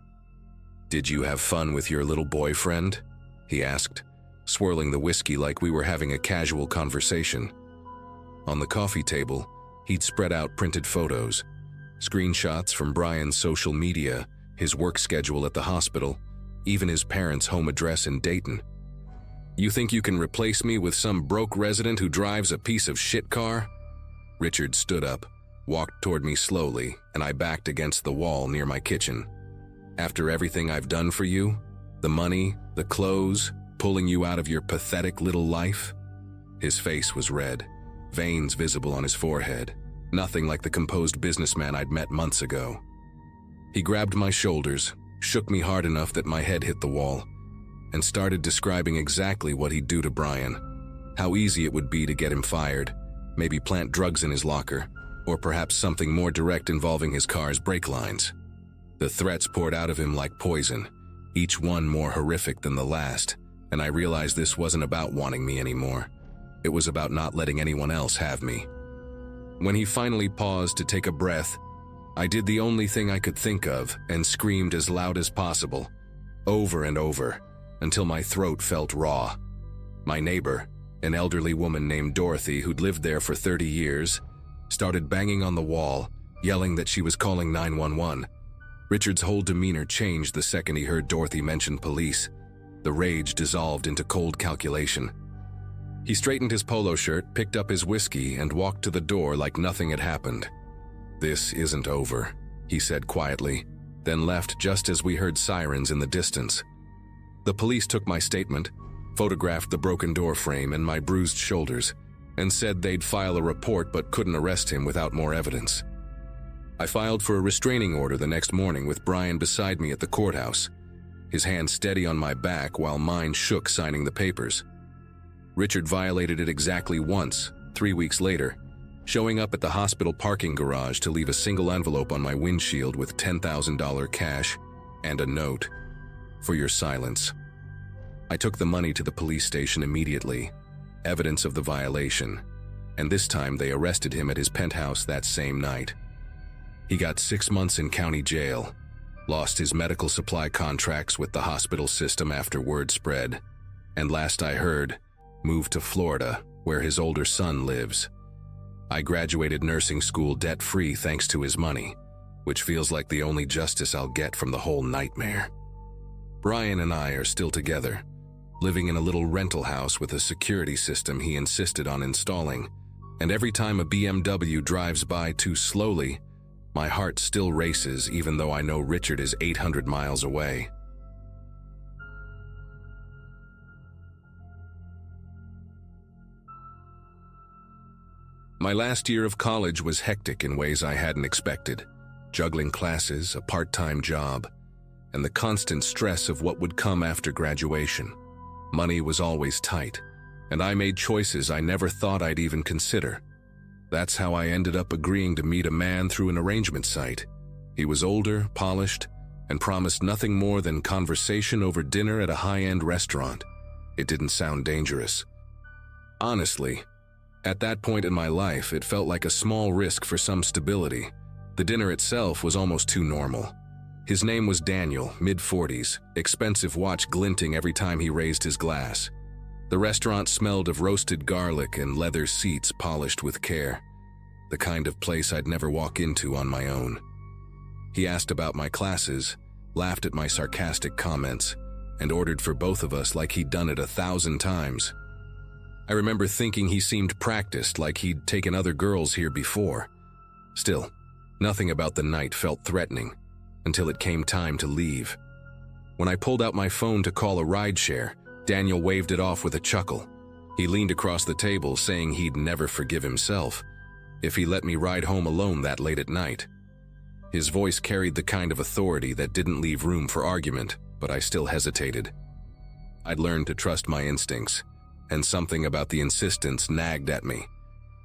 "Did you have fun with your little boyfriend?" he asked, swirling the whiskey like we were having a casual conversation. On the coffee table, he'd spread out printed photos, screenshots from Brian's social media, his work schedule at the hospital, even his parents' home address in Dayton. "You think you can replace me with some broke resident who drives a piece of shit car?" Richard stood up, walked toward me slowly, and I backed against the wall near my kitchen. "After everything I've done for you, the money, the clothes, pulling you out of your pathetic little life?" His face was red, veins visible on his forehead, nothing like the composed businessman I'd met months ago. He grabbed my shoulders, shook me hard enough that my head hit the wall, and started describing exactly what he'd do to Brian, how easy it would be to get him fired, maybe plant drugs in his locker, or perhaps something more direct involving his car's brake lines. The threats poured out of him like poison, each one more horrific than the last, and I realized this wasn't about wanting me anymore. It was about not letting anyone else have me. When he finally paused to take a breath, I did the only thing I could think of and screamed as loud as possible, over and over, until my throat felt raw. My neighbor, an elderly woman named Dorothy who'd lived there for 30 years, started banging on the wall, yelling that she was calling 911. Richard's whole demeanor changed the second he heard Dorothy mention police. The rage dissolved into cold calculation. He straightened his polo shirt, picked up his whiskey, and walked to the door like nothing had happened. "This isn't over," he said quietly, then left just as we heard sirens in the distance. The police took my statement, photographed the broken door frame and my bruised shoulders, and said they'd file a report but couldn't arrest him without more evidence. I filed for a restraining order the next morning with Brian beside me at the courthouse, his hand steady on my back while mine shook signing the papers. Richard violated it exactly once, 3 weeks later, showing up at the hospital parking garage to leave a single envelope on my windshield with $10,000 cash and a note, "For your silence." I took the money to the police station immediately, evidence of the violation, and this time they arrested him at his penthouse that same night. He got 6 months in county jail, lost his medical supply contracts with the hospital system after word spread, and last I heard, moved to Florida, where his older son lives. I graduated nursing school debt-free thanks to his money, which feels like the only justice I'll get from the whole nightmare. Brian and I are still together, living in a little rental house with a security system he insisted on installing, and every time a BMW drives by too slowly, my heart still races even though I know Richard is 800 miles away. My last year of college was hectic in ways I hadn't expected, juggling classes, a part-time job, and the constant stress of what would come after graduation. Money was always tight, and I made choices I never thought I'd even consider. That's how I ended up agreeing to meet a man through an arrangement site. He was older, polished, and promised nothing more than conversation over dinner at a high-end restaurant. It didn't sound dangerous. Honestly, at that point in my life, it felt like a small risk for some stability. The dinner itself was almost too normal. His name was Daniel, mid-40s, expensive watch glinting every time he raised his glass. The restaurant smelled of roasted garlic and leather seats polished with care, the kind of place I'd never walk into on my own. He asked about my classes, laughed at my sarcastic comments, and ordered for both of us like he'd done it 1,000 times. I remember thinking he seemed practiced, like he'd taken other girls here before. Still, nothing about the night felt threatening, until it came time to leave. When I pulled out my phone to call a rideshare, Daniel waved it off with a chuckle. He leaned across the table, saying he'd never forgive himself if he let me ride home alone that late at night. His voice carried the kind of authority that didn't leave room for argument, but I still hesitated. I'd learned to trust my instincts, and something about the insistence nagged at me.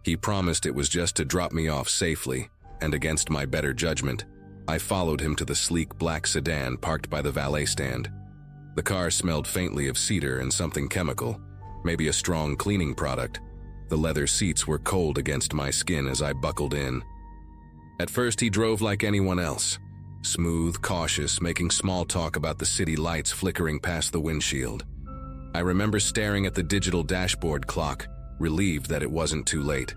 He promised it was just to drop me off safely, and against my better judgment, I followed him to the sleek black sedan parked by the valet stand. The car smelled faintly of cedar and something chemical, maybe a strong cleaning product. The leather seats were cold against my skin as I buckled in. At first, he drove like anyone else, smooth, cautious, making small talk about the city lights flickering past the windshield. I remember staring at the digital dashboard clock, relieved that it wasn't too late.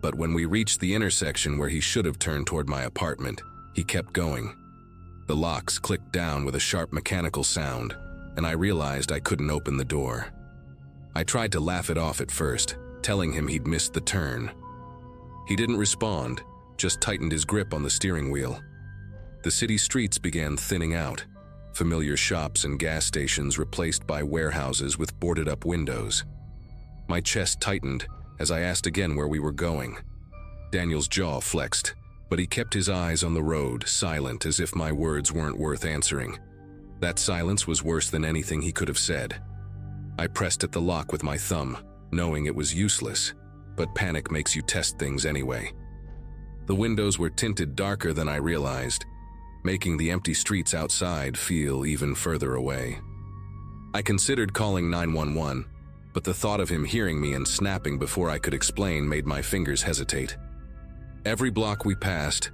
But when we reached the intersection where he should have turned toward my apartment, he kept going. The locks clicked down with a sharp mechanical sound, and I realized I couldn't open the door. I tried to laugh it off at first, telling him he'd missed the turn. He didn't respond, just tightened his grip on the steering wheel. The city streets began thinning out, familiar shops and gas stations replaced by warehouses with boarded-up windows. My chest tightened as I asked again where we were going. Daniel's jaw flexed, but he kept his eyes on the road, silent as if my words weren't worth answering. That silence was worse than anything he could have said. I pressed at the lock with my thumb, knowing it was useless, but panic makes you test things anyway. The windows were tinted darker than I realized, making the empty streets outside feel even further away. I considered calling 911, but the thought of him hearing me and snapping before I could explain made my fingers hesitate. Every block we passed,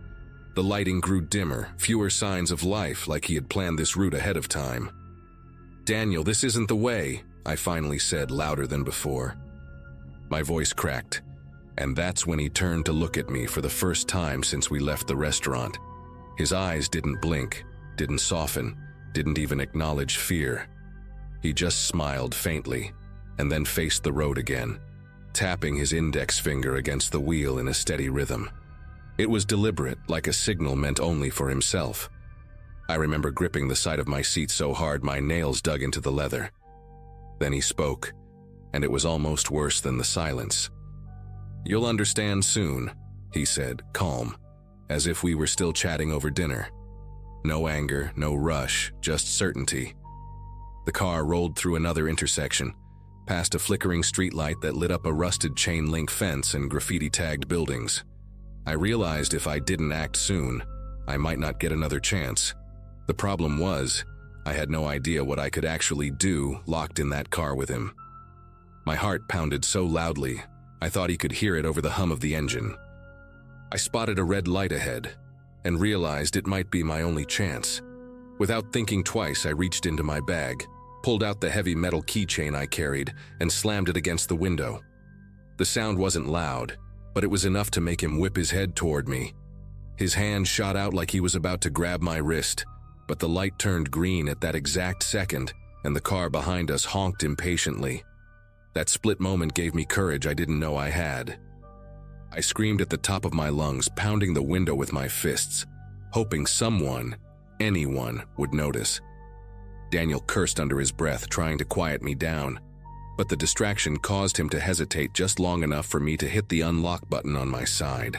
the lighting grew dimmer, fewer signs of life like he had planned this route ahead of time. "Daniel, this isn't the way," I finally said louder than before. My voice cracked, and that's when he turned to look at me for the first time since we left the restaurant. His eyes didn't blink, didn't soften, didn't even acknowledge fear. He just smiled faintly, and then faced the road again, tapping his index finger against the wheel in a steady rhythm. It was deliberate, like a signal meant only for himself. I remember gripping the side of my seat so hard my nails dug into the leather. Then he spoke, and it was almost worse than the silence. "You'll understand soon," he said, calm, as if we were still chatting over dinner. No anger, no rush, just certainty. The car rolled through another intersection, past a flickering streetlight that lit up a rusted chain-link fence and graffiti-tagged buildings. I realized if I didn't act soon, I might not get another chance. The problem was, I had no idea what I could actually do locked in that car with him. My heart pounded so loudly, I thought he could hear it over the hum of the engine. I spotted a red light ahead, and realized it might be my only chance. Without thinking twice, I reached into my bag, pulled out the heavy metal keychain I carried, and slammed it against the window. The sound wasn't loud, but it was enough to make him whip his head toward me. His hand shot out like he was about to grab my wrist, but the light turned green at that exact second, and the car behind us honked impatiently. That split moment gave me courage I didn't know I had. I screamed at the top of my lungs, pounding the window with my fists, hoping someone, anyone, would notice. Daniel cursed under his breath, trying to quiet me down, but the distraction caused him to hesitate just long enough for me to hit the unlock button on my side.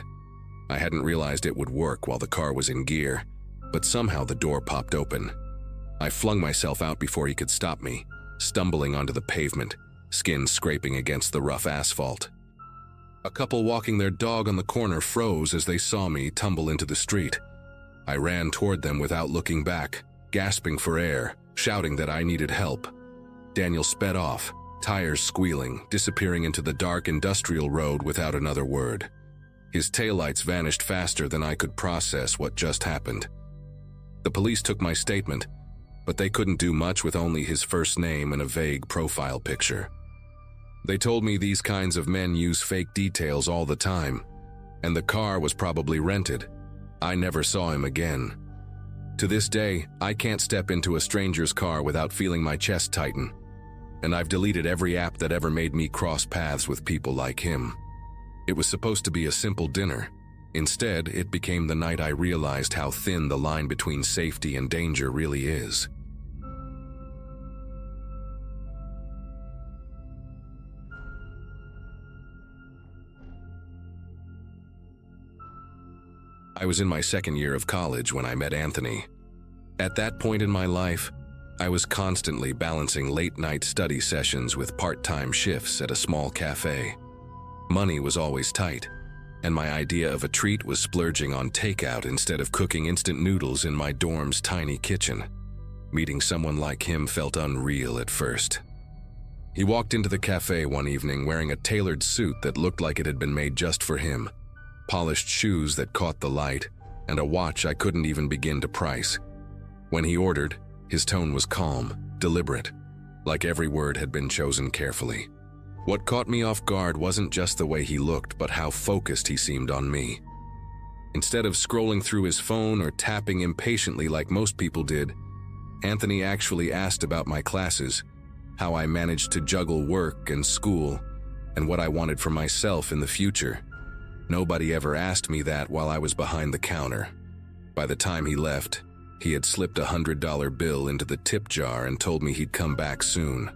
I hadn't realized it would work while the car was in gear, but somehow the door popped open. I flung myself out before he could stop me, stumbling onto the pavement, skin scraping against the rough asphalt. A couple walking their dog on the corner froze as they saw me tumble into the street. I ran toward them without looking back, gasping for air, shouting that I needed help. Daniel sped off, tires squealing, disappearing into the dark industrial road without another word. His taillights vanished faster than I could process what just happened. The police took my statement, but they couldn't do much with only his first name and a vague profile picture. They told me these kinds of men use fake details all the time, and the car was probably rented. I never saw him again. To this day, I can't step into a stranger's car without feeling my chest tighten, and I've deleted every app that ever made me cross paths with people like him. It was supposed to be a simple dinner. Instead, it became the night I realized how thin the line between safety and danger really is. I was in my second year of college when I met Anthony. At that point in my life, I was constantly balancing late-night study sessions with part-time shifts at a small cafe. Money was always tight, and my idea of a treat was splurging on takeout instead of cooking instant noodles in my dorm's tiny kitchen. Meeting someone like him felt unreal at first. He walked into the cafe one evening wearing a tailored suit that looked like it had been made just for him, polished shoes that caught the light, and a watch I couldn't even begin to price. When he ordered, his tone was calm, deliberate, like every word had been chosen carefully. What caught me off guard wasn't just the way he looked, but how focused he seemed on me. Instead of scrolling through his phone or tapping impatiently like most people did, Anthony actually asked about my classes, how I managed to juggle work and school, and what I wanted for myself in the future. Nobody ever asked me that while I was behind the counter. By the time he left, he had slipped a $100 bill into the tip jar and told me he'd come back soon.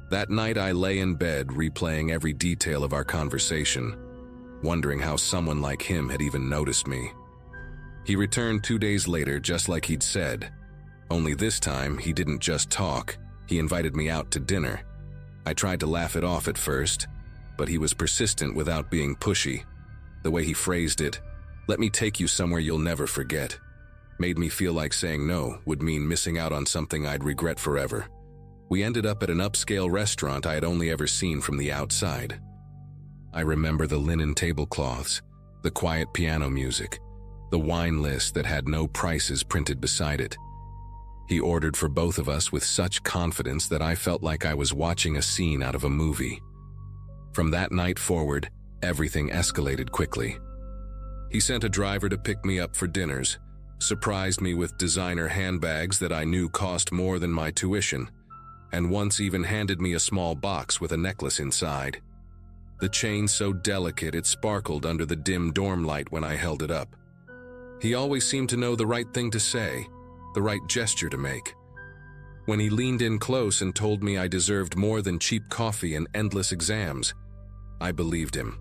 That night I lay in bed replaying every detail of our conversation, wondering how someone like him had even noticed me. He returned 2 days later just like he'd said, only this time he didn't just talk, he invited me out to dinner. I tried to laugh it off at first, but he was persistent without being pushy. The way he phrased it, "Let me take you somewhere you'll never forget," made me feel like saying no would mean missing out on something I'd regret forever. We ended up at an upscale restaurant I had only ever seen from the outside. I remember the linen tablecloths, the quiet piano music, the wine list that had no prices printed beside it. He ordered for both of us with such confidence that I felt like I was watching a scene out of a movie. From that night forward, everything escalated quickly. He sent a driver to pick me up for dinners, surprised me with designer handbags that I knew cost more than my tuition, and once even handed me a small box with a necklace inside. The chain so delicate it sparkled under the dim dorm light when I held it up. He always seemed to know the right thing to say, the right gesture to make. When he leaned in close and told me I deserved more than cheap coffee and endless exams, I believed him.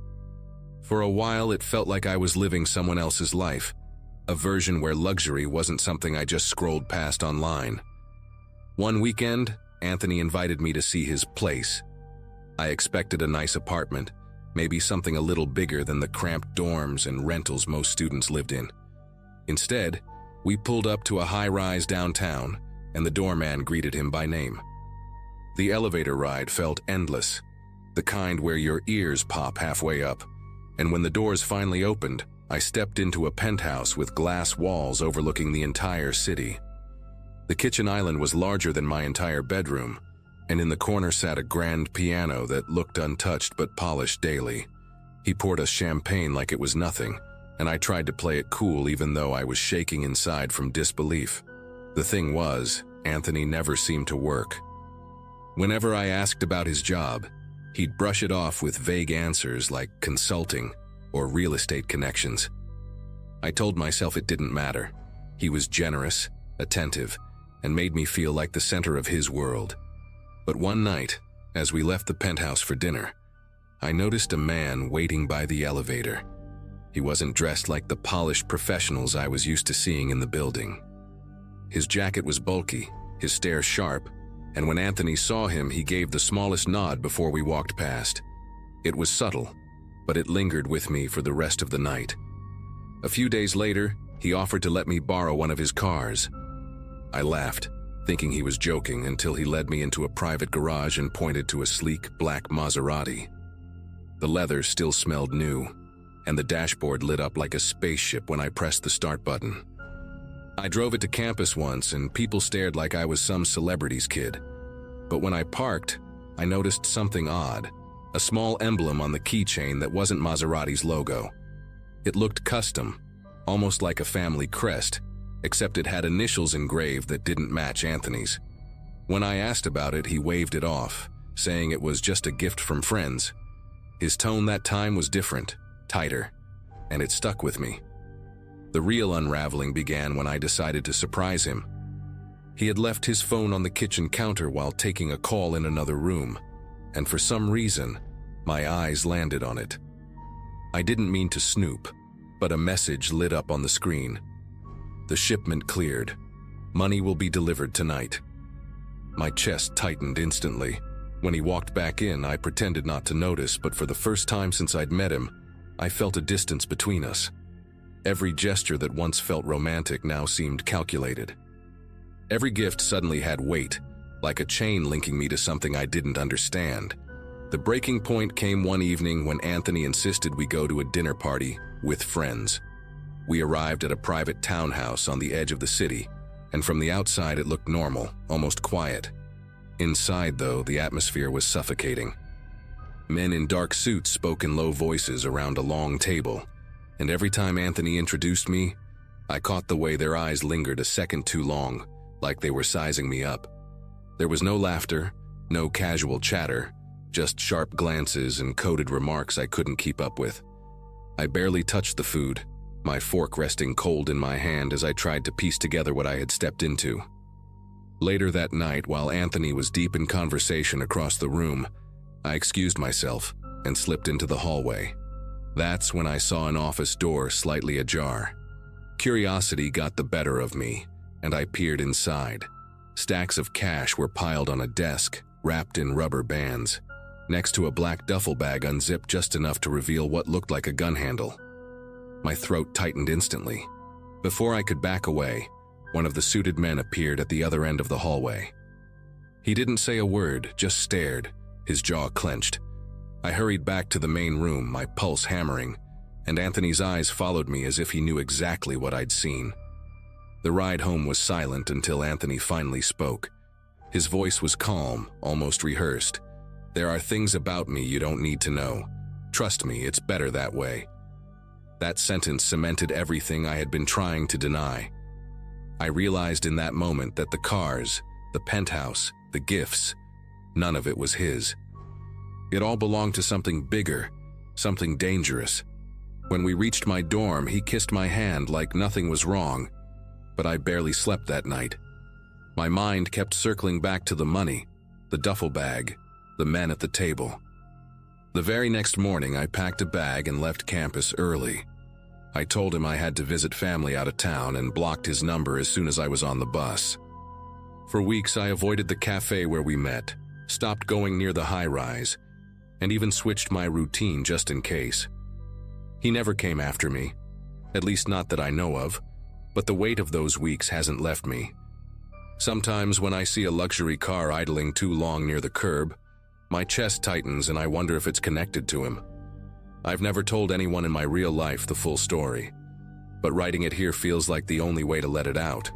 For a while it felt like I was living someone else's life, a version where luxury wasn't something I just scrolled past online. One weekend, Anthony invited me to see his place. I expected a nice apartment, maybe something a little bigger than the cramped dorms and rentals most students lived in. Instead, we pulled up to a high-rise downtown, and the doorman greeted him by name. The elevator ride felt endless, the kind where your ears pop halfway up, and when the doors finally opened, I stepped into a penthouse with glass walls overlooking the entire city. The kitchen island was larger than my entire bedroom, and in the corner sat a grand piano that looked untouched but polished daily. He poured us champagne like it was nothing, and I tried to play it cool even though I was shaking inside from disbelief. The thing was, Anthony never seemed to work. Whenever I asked about his job, he'd brush it off with vague answers like consulting or real estate connections. I told myself it didn't matter. He was generous, attentive, and made me feel like the center of his world. But one night, as we left the penthouse for dinner, I noticed a man waiting by the elevator. He wasn't dressed like the polished professionals I was used to seeing in the building. His jacket was bulky, his stare sharp, and when Anthony saw him, he gave the smallest nod before we walked past. It was subtle, but it lingered with me for the rest of the night. A few days later, he offered to let me borrow one of his cars. I laughed, thinking he was joking, until he led me into a private garage and pointed to a sleek black Maserati. The leather still smelled new, and the dashboard lit up like a spaceship when I pressed the start button. I drove it to campus once, and people stared like I was some celebrity's kid. But when I parked, I noticed something odd, a small emblem on the keychain that wasn't Maserati's logo. It looked custom, almost like a family crest, except it had initials engraved that didn't match Anthony's. When I asked about it, he waved it off, saying it was just a gift from friends. His tone that time was different, tighter, and it stuck with me. The real unraveling began when I decided to surprise him. He had left his phone on the kitchen counter while taking a call in another room, and for some reason, my eyes landed on it. I didn't mean to snoop, but a message lit up on the screen. The shipment cleared. Money will be delivered tonight. My chest tightened instantly. When he walked back in, I pretended not to notice, but for the first time since I'd met him, I felt a distance between us. Every gesture that once felt romantic now seemed calculated. Every gift suddenly had weight, like a chain linking me to something I didn't understand. The breaking point came one evening when Anthony insisted we go to a dinner party with friends. We arrived at a private townhouse on the edge of the city, and from the outside it looked normal, almost quiet. Inside, though, the atmosphere was suffocating. Men in dark suits spoke in low voices around a long table, and every time Anthony introduced me, I caught the way their eyes lingered a second too long, like they were sizing me up. There was no laughter, no casual chatter, just sharp glances and coded remarks I couldn't keep up with. I barely touched the food, my fork resting cold in my hand as I tried to piece together what I had stepped into. Later that night, while Anthony was deep in conversation across the room, I excused myself and slipped into the hallway. That's when I saw an office door slightly ajar. Curiosity got the better of me, and I peered inside. Stacks of cash were piled on a desk, wrapped in rubber bands, next to a black duffel bag unzipped just enough to reveal what looked like a gun handle. My throat tightened instantly. Before I could back away, one of the suited men appeared at the other end of the hallway. He didn't say a word, just stared, his jaw clenched. I hurried back to the main room, my pulse hammering, and Anthony's eyes followed me as if he knew exactly what I'd seen. The ride home was silent until Anthony finally spoke. His voice was calm, almost rehearsed. "There are things about me you don't need to know. Trust me, it's better that way." That sentence cemented everything I had been trying to deny. I realized in that moment that the cars, the penthouse, the gifts, none of it was his. It all belonged to something bigger, something dangerous. When we reached my dorm, he kissed my hand like nothing was wrong, but I barely slept that night. My mind kept circling back to the money, the duffel bag, the men at the table. The very next morning, I packed a bag and left campus early. I told him I had to visit family out of town and blocked his number as soon as I was on the bus. For weeks, I avoided the cafe where we met, stopped going near the high-rise, and even switched my routine just in case. He never came after me, at least not that I know of, but the weight of those weeks hasn't left me. Sometimes when I see a luxury car idling too long near the curb, my chest tightens and I wonder if it's connected to him. I've never told anyone in my real life the full story, but writing it here feels like the only way to let it out.